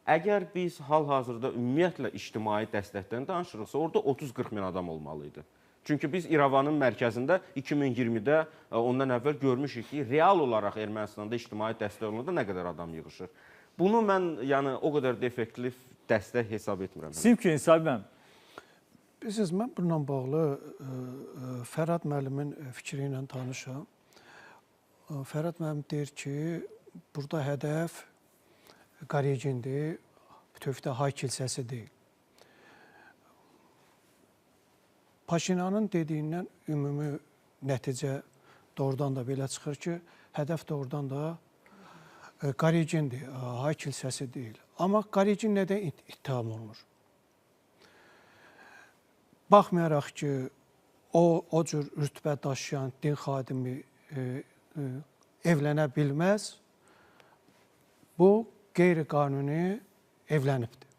Əgər biz hal-hazırda ümumiyyətlə ictimai dəstəkdən danışırıqsa, orada 30-40 min adam olmalı idi. Çünki biz İrəvanın mərkəzində 2020-də ondan əvvəl görmüşük ki, real olaraq Ermənistanda ictimai dəstək olanda nə qədər adam yığışır. Bunu mən o qədər defektli dəstək hesab etmirəm. Sizin fikrin, sahibəm? Bilirsiniz, mən bununla bağlı Fərhad müəllimin fikri ilə tanışam. Fərhad müəllim deyir ki, burada hədəf Qaregindir, bütövlükdə Hay kilsəsi deyil. Paşinyanın dediyindən ümumi nəticə doğrudan da belə çıxır ki, hədəf doğrudan da Qaregin hay kilsəsi deyil. Amma Qaregin nədən ittiham olunur? Baxmayaraq ki, o cür rütbə daşıyan din xadimi evlənə bilməz, bu qeyri-qanuni evlənibdir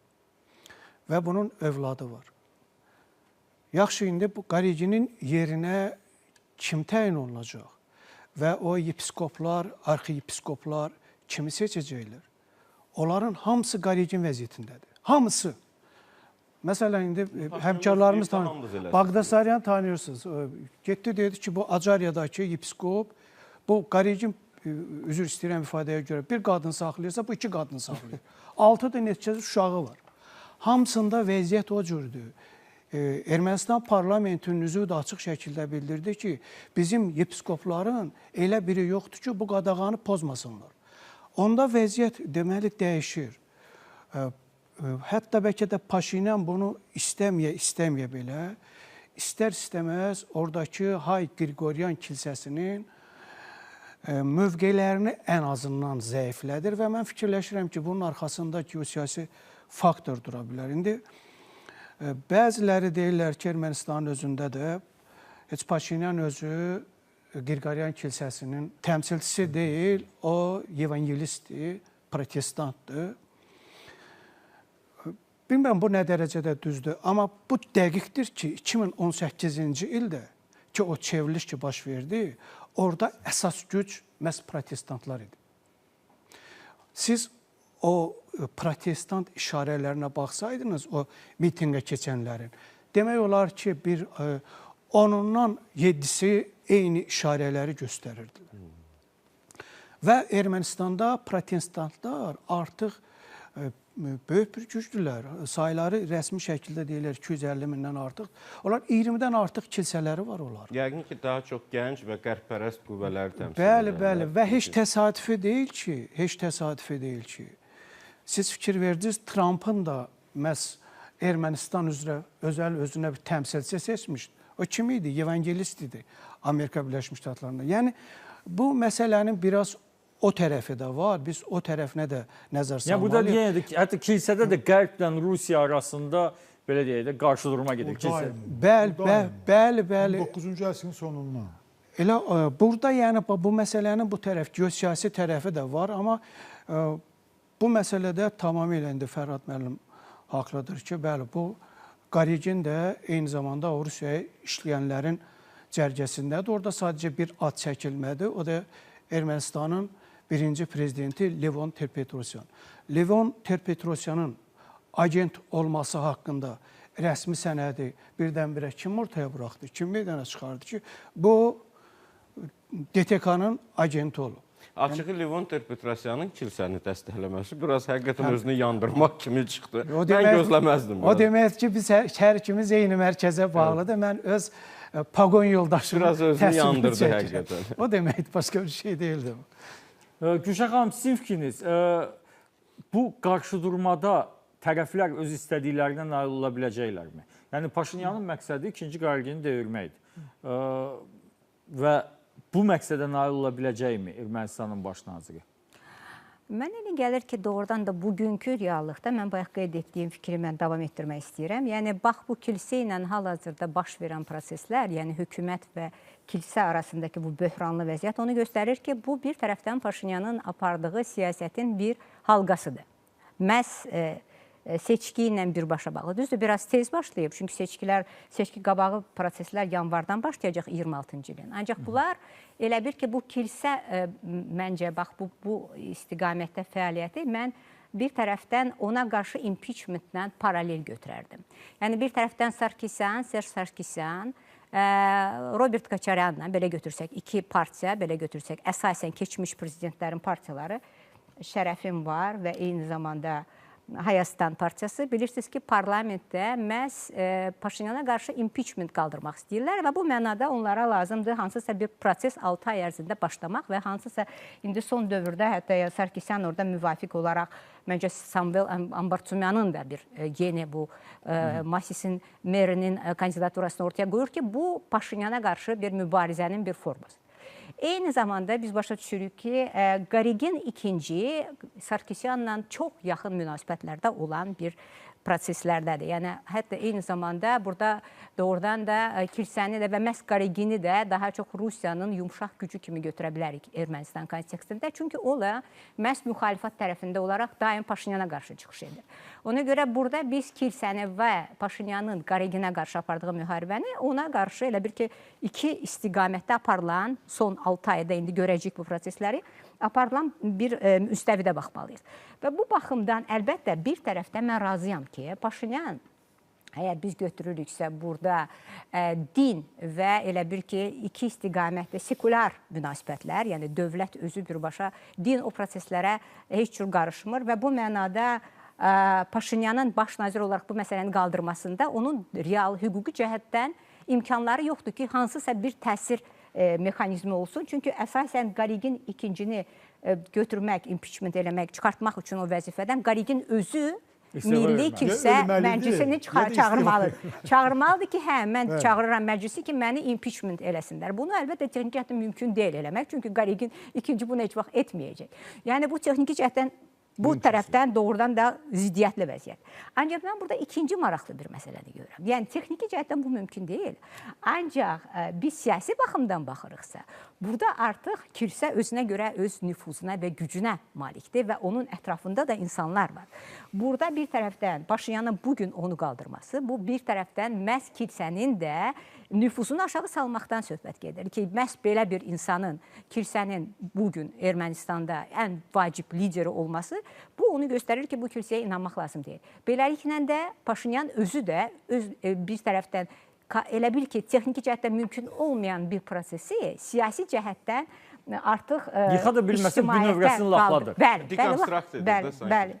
və bunun övladı var. Yaxşı, indi bu Qareginin yerinə kim təyin olunacaq və o yepiskoplar, arxiyepiskoplar kimi seçəcəklər? Onların hamısı Qaregin vəziyyətindədir. Hamısı. Məsələn, indi həmkarlarımız tanıyır. Baqdasaryan tanıyırsınız. Getdi dedi ki, bu Acaryadakı yepiskop, bu Qaregin, üzr istəyirəm ifadəyə görə, bir qadın saxlayırsa, bu 2 qadın saxlayır. 6 da neçə uşağı var. Hamısında vəziyyət o cürdür. Ermənistan parlamentinin üzvü də açıq şəkildə bildirdi ki, bizim yepiskopların elə biri yoxdur ki, bu qadağanı pozmasınlar. Onda vəziyyət deməli dəyişir. Hətta bəlkə də Paşinyan bunu istəməyə belə, istər-istəməz oradakı Hay Qriqoryan kilsəsinin mövqelərini ən azından zəiflədir və mən fikirləşirəm ki, bunun arxasında geosiyasi faktor dura bilər. İndi bəziləri deyirlər ki, Ermənistanın özündə də heç Paşinyan özü Qriqoryan kilsəsinin təmsilçisi deyil, o evangelistdir, protestantdır. Bilməm, bu nə dərəcədə düzdür, amma bu dəqiqdir ki, 2018-ci ildə ki, o çevriliş ki, baş verdi, orada əsas güc məhz protestantlar idi. Siz o protestant işarələrinə baxsaydınız, o mitinqə keçənlərin, demək olar ki, bir 10-undan 7-si eyni işarələri göstərirdilər. Və Ermənistanda protestantlar artıq böyük bir gücdülər. Sayları rəsmi şəkildə deyirlər 250 mindən artıq. Onlar 20-dən artıq kilsələri var onlar. Yəqin ki, daha çox gənc və qərb-pərəst qüvvələri təmsil edirlər. Bəli. Və heç təsadüfi deyil ki, siz fikir verdiniz, Trumpın da məhz Ermənistan üzrə özünə bir təmsilçi seçmişdi. O kim idi? Evangelist idi Amerika Birləşmiş Ştatlarında. Yəni, bu məsələnin biraz o tərəfi də var. Biz o tərəfinə də nəzər salmalıyıq. Burada deyək, hətta kilsədə də Qərblə Rusiya arasında belə deyək də qarşıdurma gedir. Bəli. 9-cu əsrin sonundan. Elə burada yəni bu məsələnin bu tərəf, geosiyasi tərəfi də var, amma bu məsələdə tamamilə indi Fərhad müəllim haqlıdır ki, bəli, bu Qaregin də eyni zamanda Rusiyaya işləyənlərin cərgəsindədir. Orada sadəcə bir ad çəkilmədi. O da Ermənistanın birinci prezidenti Levon Ter-Petrosyan. Levon Ter-Petrosyanın agent olması haqqında rəsmi sənədi birdən-birə kim ortaya buraxdı, kim meydana çıxardı ki, bu DTK-nın agenti olub. Açığı Levon Ter-Petrosyanın kilsəni dəstəkləməsi biraz həqiqətən özünü yandırmaq kimi çıxdı. Mən gözləməzdim. O demək ki, biz hər ikimiz eyni mərkəzə bağlıdır. Mən öz pagon yoldaşımı biraz özünü yandırdı həqiqətən. O deməkdir, başqa bir şey deyildi. Gülşah xanım, sizin fikriniz, bu qarşıdurmada tərəflər öz istədiklərindən ayrıla biləcəklərmi? Yəni, Paşinyanın məqsədi ikinci Qaregini devirməkdir. Və bu məqsədə nail ola biləcəkmi Ermənistanın baş naziri? Mən elə gəlir ki, doğrudan da bugünkü reallıqda mən bayaq qeyd etdiyim fikri mən davam etdirmək istəyirəm. Yəni, bax, bu kilsə ilə hal-hazırda baş verən proseslər, yəni hökumət və kilsə arasındakı bu böhranlı vəziyyət onu göstərir ki, bu bir tərəfdən Paşinyanın apardığı siyasətin bir halqasıdır. Məhz seçki ilə birbaşa bağlı. Düzdür, biraz tez başlayıb. Çünki seçki qabağı proseslər yanvardan başlayacaq 26-cı ilin. Ancaq bunlar elə bir ki, bu kilsə məncə, bax, bu istiqamətdə fəaliyyəti mən bir tərəfdən ona qarşı impeachmentlə paralel götürərdim. Yəni, bir tərəfdən Serj Sarkisyan, Robert Koçaryanla belə götürsək, iki partiya belə götürsək, əsasən keçmiş prezidentlərin partiyaları Şərəfim var və eyni zamanda Hayastan partiyası bilirsiniz ki parlamentdə məhz Paşinyana qarşı impeachment qaldırmaq istəyirlər və bu mənada onlara lazımdır hansısa bir proses 6 ay ərzində başlamaq və hansısa indi son dövrdə hətta Sarkisyan orada müvafiq olaraq məncə Samvel Ambartsumyanın da bir yeni bu Masisin merinin kandidaturasını ortaya qoyur ki, bu Paşinyana qarşı bir mübarizənin bir forması. Eyni zamanda biz başa düşürük ki, Qarigin ikinci Sarkisyanla çox yaxın münasibətlərdə olan bir proseslərdədir. Yəni, hətta eyni zamanda burada doğrudan da kilsəni də və məhz Qarigini də daha çox Rusiyanın yumşaq gücü kimi götürə bilərik Ermənistan kontekstində. Çünki o da məhz müxalifət tərəfində olaraq daim Paşinyana qarşı çıxış edir. Ona görə burada biz kilsəni və Paşinyanın Qariginə qarşı apardığı müharibəni ona qarşı elə bir ki, iki istiqamətdə aparılan, son 6 ayda indi görəcəyik bu prosesləri, aparılan bir müstəvidə baxmalıyıq. Və bu baxımdan əlbəttə bir tərəfdən mən razıyam ki, Paşinyan əgər biz götürürüksə burada din və elə bir ki, iki istiqamətdə sekulyar münasibətlər, yəni dövlət özü birbaşa din o proseslərə heç cür qarışmır və bu mənada Paşinyanın baş nazir olaraq bu məsələni qaldırmasında onun real hüquqi cəhətdən imkanları yoxdur ki, hansısa bir təsir mexanizmi olsun. Çünki əsasən Qarigin ikincini götürmək, impeachment eləmək, çıxartmaq üçün o vəzifədən Qarigin özü milli kilsə məclisini çağırmalıdır. Çağırmalıdır ki, hə, mən çağırıram məclisi ki, məni impeachment eləsinlər. Bunu əlbəttə texniki cəhətdən mümkün deyil eləmək. Çünki Qarigin ikinci bunu heç vaxt etməyəcək. Yəni, bu texniki cəhətdən bu tərəfdən doğrudan da ziddiyyətli vəziyyət. Ancaq mən burada ikinci maraqlı bir məsələni görürəm. Yəni, texniki cəhətdən bu mümkün deyil. Ancaq biz siyasi baxımdan baxırıqsa, burada artıq kilsə özünə görə öz nüfuzuna və gücünə malikdir və onun ətrafında da insanlar var. Burada bir tərəfdən Paşinyanın bugün onu qaldırması, bu bir tərəfdən məhz kilsənin də nüfuzunu aşağı salmaqdan söhbət gedir ki, məhz belə bir insanın, kilsənin bugün Ermənistanda ən vacib lideri olması, bu onu göstərir ki, bu kilsəyə inanmaq lazım deyil. Beləliklə də Paşinyan özü də bir tərəfdən elə bil ki, texniki cəhətdən mümkün olmayan bir prosesi siyasi cəhətdən artıq yıxa da bilməsə bünövrəsini laxladır.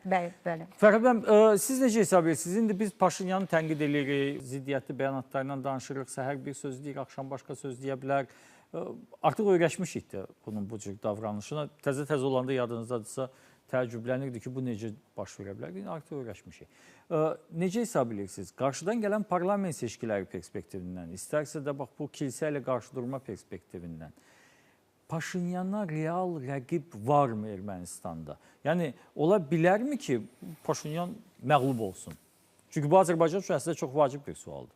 Bəli. Fərhad, siz necə hesab edirsiniz? İndi biz Paşinyanı tənqid edirik, ziddiyyətli bəyanatlarla danışırıq, səhər bir söz deyir, axşam başqa söz deyə bilər. Artıq öyrəşmişik də bunun bu cür davranışına. Təzə olanda yadınızdadırsa təəccüblənirdi ki, bu necə baş verə bilər? Artıq öyrəşmişik. Necə hesab edirsiniz? Qarşıdan gələn parlament seçkiləri perspektivindən, istərsə də bax bu kilsə ilə qarşı durma perspektivindən Paşinyana real rəqib varmı Ermənistanda? Yəni, ola bilərmi ki, Paşinyan məğlub olsun? Çünki bu Azərbaycan üçün əslində çox vacib bir sualdır.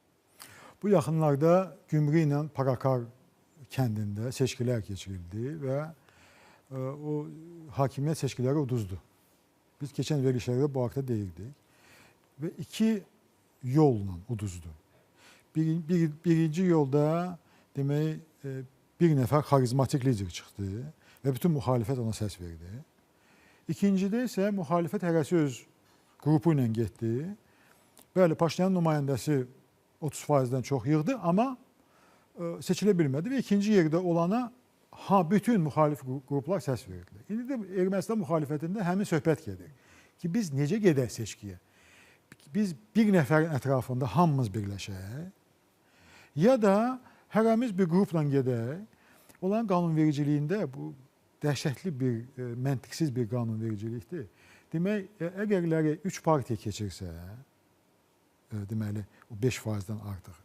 Bu yaxınlarda Gümrü ilə Parakar kəndində seçkilər keçirildi və o hakimiyyət seçkiləri uduzdu. Biz keçən verilişlərdə bu haqda deyirdik və iki yolla uduzdu. Birinci yolda demək bir nəfər xarizmatik lider çıxdı və bütün müxalifət ona səs verdi. İkincidə isə müxalifət hərəsi öz qrupu ilə getdi. Bəli, Paşinyanın nümayəndəsi 30%-dən çox yığdı, amma seçilə bilmədi və ikinci yerdə olana bütün müxalif qruplar səs verdilər. İndi də Ermənistan müxalifətində həmin söhbət gedir ki, biz necə gedək seçkiyə? Biz bir nəfərin ətrafında hamımız birləşək, ya da hərəmiz bir qrupla gedək. Onların qanunvericiliyində bu dəhşətli bir, məntiqsiz bir qanunvericilikdir. Demək, əgərləri 3 partiya keçirsə, deməli, 5%-dən artıq,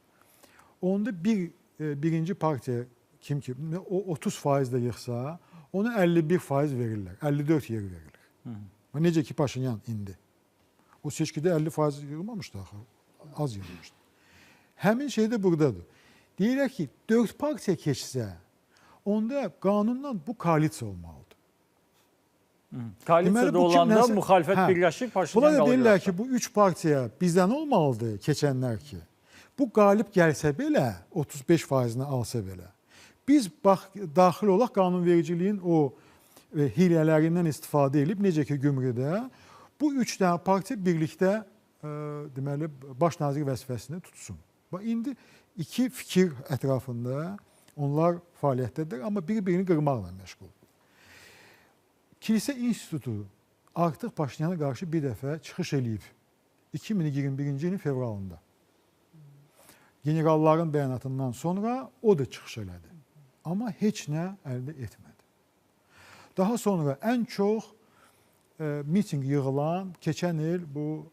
onda birinci partiya kim ki, o 30%də yıxsa, ona 51% verirlər, 54 yer verilir. Necə ki, Paşinyan indi. O seçkidə 50% yığılmamışdı axı, az yığılmışdı. Həmin şey də buradadır. Deyirlər ki, 4 partiya keçsə, onda qanundan bu koalisiya olmalıdır. Koalisiyada olanda müxalifət birləşir, Paşinyan qalır. Bunlar deyirlər ki, bu 3 partiya bizdən olmalıdır keçənlər ki, bu qalib gəlsə belə, 35%-ni alsa belə, biz daxil olaq qanunvericiliyin o hilələrindən istifadə edib, necə ki, Gümrüdə, bu 3 dənə partiya birlikdə deməli, baş nazir vəzifəsini tutsun. İndi iki fikir ətrafında onlar fəaliyyətdədir, amma biri-birini qırmaqla məşğul. Kilsə institutu artıq Paşinyana qarşı bir dəfə çıxış eləyib. 2021-ci ilin fevralında. Generalların bəyanatından sonra o da çıxış elədi. Amma heç nə əldə etmədi. Daha sonra ən çox miting yığılan keçən il bu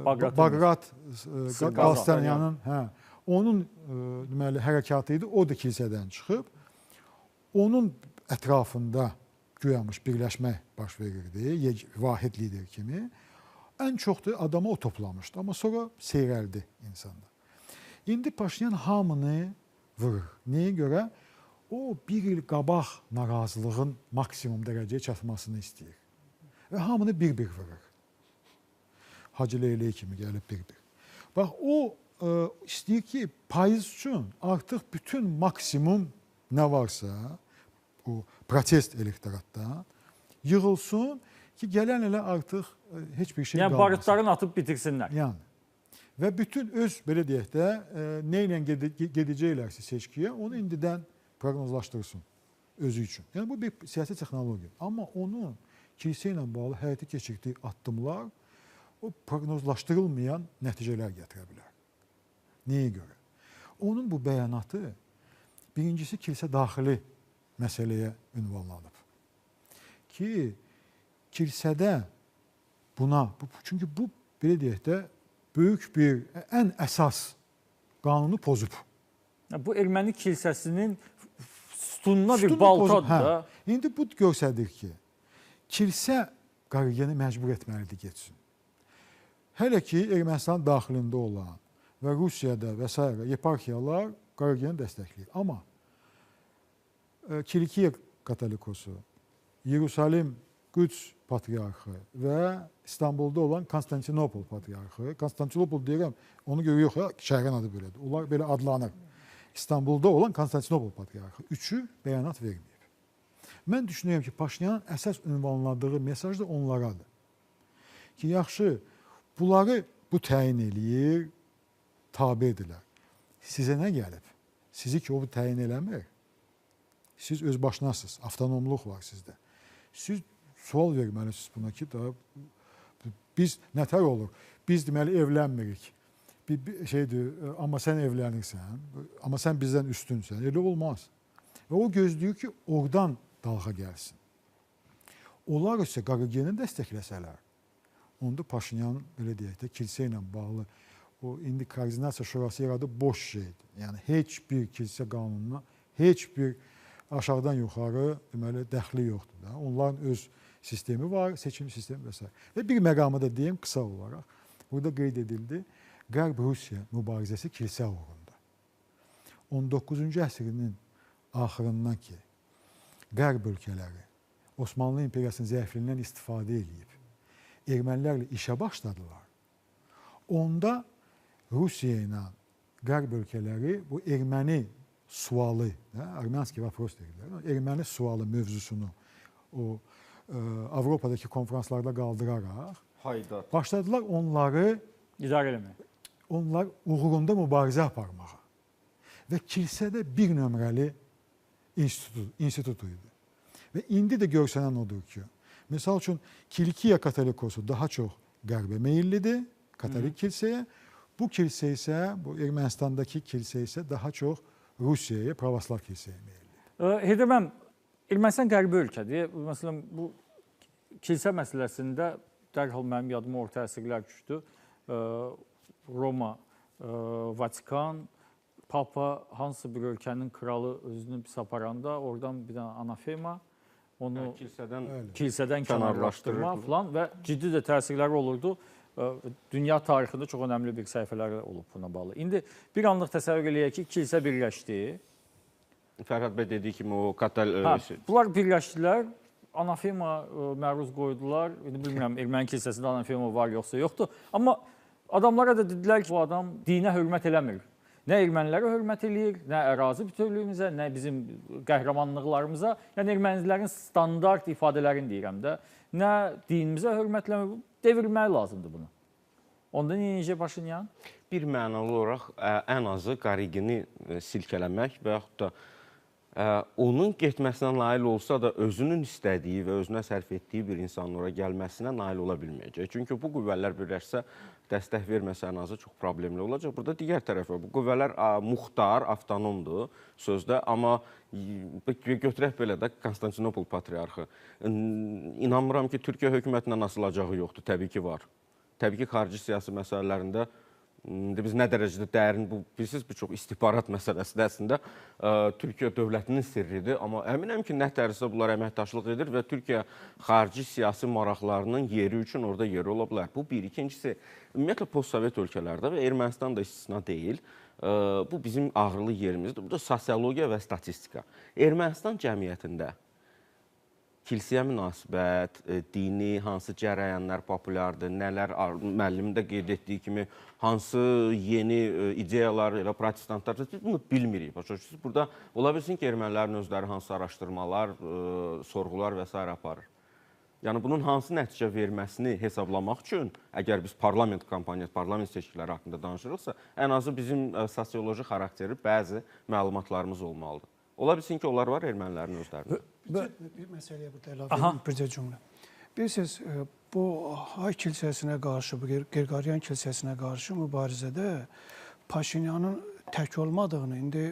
Baqrat Qalstanyanın onun deməli hərəkatı idi. O da kilsədən çıxıb. Onun ətrafında güyamış birləşmə baş verirdi, vahid lider kimi. Ən çox da adamı o toplamışdı. Amma sonra seyrəldi insanda. İndi Paşinyan hamını vurur. Nəyə görə? O bir il qabaq narazılığın maksimum dərəcəyə çatmasını istəyir. Və hamını bir-bir vurur. Hacı Leylək kimi gəlib bir-bir. Bax, o istəyir ki, payız üçün artıq bütün maksimum nə varsa, o protest elektoratdan yığılsın ki, gələn elə artıq heç bir şey qalmasın. Yəni, barıtlarını atıb bitirsinlər. Yəni. Və bütün öz, belə deyək də, nə ilə gedəcəklərsə seçkiyə, onu indidən proqnozlaşdırsın özü üçün. Yəni, bu bir siyasi texnologiya. Amma onun kilsə ilə bağlı həyata keçirdiyi addımlar o proqnozlaşdırılmayan nəticələr gətirə bilər. Nəyə görə? Onun bu bəyanatı birincisi kilsə daxili məsələyə ünvanlanıb. Ki, kilsədə buna, çünki bu, belə deyək də, böyük bir, ən əsas qanunu pozub. Bu erməni kilsəsinin sütununa bir baltadır da. İndi bu göstərir ki, kilsə Qarageni məcbur etməlidir getsin. Hələ ki, Ermənistan daxilində olan və Rusiyada və s. yeparxiyalar Qarageni dəstəkləyir. Amma Kilikiya Katolikosu, Yerusalim Qüds Patriarxı və İstanbulda olan Konstantinopol Patriarxı, Konstantinopol deyirəm, onu görə yox, şəhərin adı belədir. Onlar belə adlanır. İstanbulda olan Konstantinopol Patriarxı üçü bəyanat verməyib. Mən düşünürəm ki, Paşinyanın əsas ünvanladığı mesaj da onlaradır. Ki, yaxşı, bunları bu təyin eləyir, tabi edilər. Sizə nə gəlib? Sizi ki, o bu təyin eləmir. Siz öz başınasınız, avtonomluq var sizdə. Siz sual verməlisiniz buna ki, biz nətər olur? Biz deməli evlənmirik. Şeydir, amma sən evlənirsən, amma sən bizdən üstünsən. Elə olmaz. Və o gözləyir ki, oradan dalğa gəlsin. Onlar isə Qarageni dəstəkləsələr, onda Paşinyan, belə deyək də, kilsə ilə bağlı o indi Koordinasiya Şurası yaradı boş şeydir. Yəni, heç bir kilsə qanununa, heç bir aşağıdan yuxarı deməli, dəxli yoxdur da. Onların öz sistemi var, seçim sistemi və s. Və bir məqamı da deyim qısa olaraq. Burada qeyd edildi, Qərb-Rusiya mübarizəsi kilsə uğrunda. 19-cu əsrinin axırından ki, Qərb ölkələri Osmanlı İmperiyasının zəifliyindən istifadə edib, ermənilərlə işə başladılar. Onda Rusiya ilə Qərb ölkələri bu erməni sualı, Armenski vapros deyirlər, erməni sualı mövzusunu o Avropadakı konferanslarda qaldıraraq başladılar onları idarə eləmək. Onlar uğrunda mübarizə aparmağa. Və kilsədə bir nömrəli institutu idi. Və indi də görsənən odur ki, misal üçün Kilikiya Katolikosu daha çox qərbə meyillidir, katolik kilsəyə. Bu kilsə isə, bu Ermənistandakı kilsə isə daha çox Rusiyaya, pravoslav kilsəyə meyillidir. Heydər, Ermənistan qərbi ölkədir. Məsələn, bu kilsə məsələsində dərhal mənim yadıma orta əsrlər düşdü. Roma, Vatikan, Papa hansı bir ölkənin kralı özünü pis aparanda oradan bir dənə anafema onu kilsədən kənarlaşdırma falan və ciddi də təsirləri olurdu. Dünya tarixində çox önəmli bir səhifələr olub buna bağlı. İndi bir anlıq təsəvvür eləyək ki, kilsə birləşdi. Fərhad bəy dediyi kimi o katal... Bunlar birləşdilər, anafema məruz qoydular. Bilmirəm, erməni kilsəsində anafema var yoxsa yoxdur. Amma adamlara da dedilər ki, bu adam dinə hörmət eləmir. Nə ermənilərə hörmət eləyir, nə ərazi bütövlüyümüzə, nə bizim qəhrəmanlıqlarımıza. Yəni, ermənilərin standart ifadələrini deyirəm də. Nə dinimizə hörmətləmir, devirmək lazımdır bunu. Onda necə Paşinyan? Bir mənalı olaraq ən azı Qarageni silkələmək və yaxud da onun getməsinə nail olsa da özünün istədiyi və özünə sərf etdiyi bir insanın ora gəlməsinə nail ola bilməyəcək. Çünki bu qüvvələr birləşsə, dəstək verməsə ən azı çox problemli olacaq. Burada digər tərəfə bu qüvvələr muxtar, avtonomdur sözdə, amma götürək belə də Konstantinopol patriarxı. İnanmıram ki, Türkiyə hökumətindən asılacağı yoxdur. Təbii ki, var. Təbii ki, xarici siyasi məsələlərində biz nə dərəcədə dərin, bu bilirsiniz, bir çox istihbarat məsələsi də əslində Türkiyə dövlətinin sirridir. Amma əminəm ki, nə tərsə bunlar əməkdaşlıq edir və Türkiyə xarici siyasi maraqlarının yeri üçün orada yeri ola bilər. Bu bir. İkincisi, ümumiyyətlə postsovet ölkələrdə və Ermənistan da istisna deyil. Bu bizim ağrılı yerimizdir. Bu da sosiologiya və statistika. Ermənistan cəmiyyətində kilsəyə münasibət, dini hansı cərəyanlar populyardır, nələr müəllimin də qeyd etdiyi kimi hansı yeni ideyalar elə protestantlar biz bunu bilmirik. Başa düşürsünüz? Burada ola bilsin ki, ermənilərin özləri hansı araşdırmalar, sorğular və s. aparır. Yəni bunun hansı nəticə verməsini hesablamaq üçün, əgər biz parlament kampaniyası, parlament seçkiləri haqqında danışırıqsa, ən azı bizim sosioloji xarakteri bəzi məlumatlarımız olmalıdır. Ola bilsin ki, onlar var ermənilərin özlərində. Bir məsələyə burada əlavə edeyim, bircə cümlə. Bilirsiniz, bu Hay kilsəsinə qarşı, bu Qerqaryan kilsəsinə qarşı mübarizədə Paşinyanın tək olmadığını, indi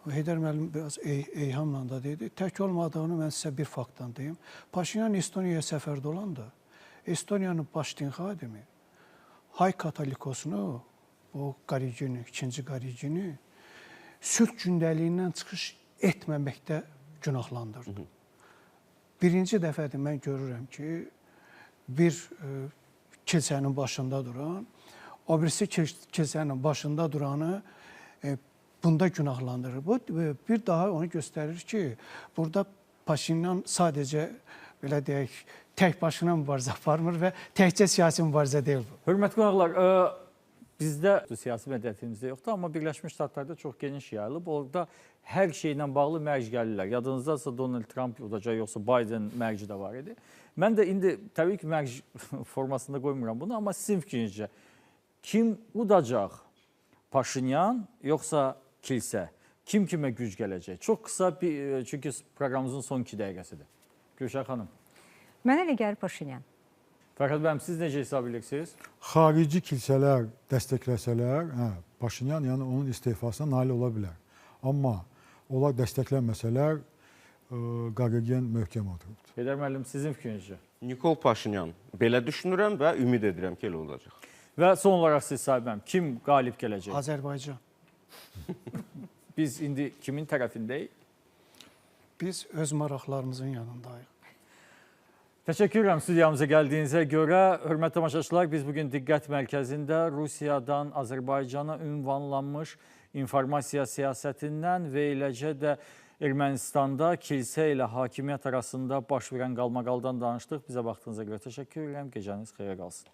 Heydər müəllim biraz eyhamla da dedi, tək olmadığını mən sizə bir faktdan deyim. Paşinyan Estoniyaya səfərdə olanda, Estoniyanın baş din xadimi Hay katolikosunu, o Qarigini, ikinci Qarigini sülh gündəliyindən çıxış etməməkdə günahlandırdı. Birinci dəfədir mən görürəm ki, bir kilsənin başında duran, o birisi kilsənin başında duranı bunda günahlandırır. Bu bir daha onu göstərir ki, burada Paşinyan sadəcə belə deyək, tək başına mübarizə aparmır və təkcə siyasi mübarizə deyil bu. Hörmətli qonaqlar, bizdə siyasi mədəniyyətimizdə yoxdur, amma Birləşmiş Ştatlarda çox geniş yayılıb. Orada hər şeylə bağlı mərc gəlirlər. Yadınızdadsa Donald Trump udacaq, yoxsa Biden mərci də var idi. Mən də indi təbii ki, mərc formasında qoymuram bunu, amma sizin fikrinizcə kim udacaq? Paşinyan yoxsa kilsə? Kim kimə güc gələcək? Çox qısa, çünki proqramımızın son 2 dəqiqəsidir. Gülşah xanım. Mənə elə gəlir Paşinyan. Fərhad bəyəm, siz necə hesab edirsiniz? Xarici kilsələr dəstəkləsələr, Paşinyan yəni onun istefasına nail ola bilər. Amma onlar dəstəklənməsələr, Qaqogen möhkəm oturubdur. Heydər müəllim, sizin fikrinizcə? Nikol Paşinyan. Belə düşünürəm və ümid edirəm ki, elə olacaq. Və son olaraq siz sahibəm, kim qalib gələcək? Azərbaycan. Biz indi kimin tərəfindəyik? Biz öz maraqlarımızın yanındayıq. Təşəkkür edirəm studiyamıza gəldiyinizə görə. Hörmətli tamaşaçılar, biz bugün Diqqət Mərkəzində Rusiyadan Azərbaycana ünvanlanmış informasiya siyasətindən və eləcə də Ermənistanda kilsə ilə hakimiyyət arasında baş verən qalmaqaldan danışdıq. Bizə baxdığınıza görə təşəkkür edirəm. Gecəniz xeyrə qalsın.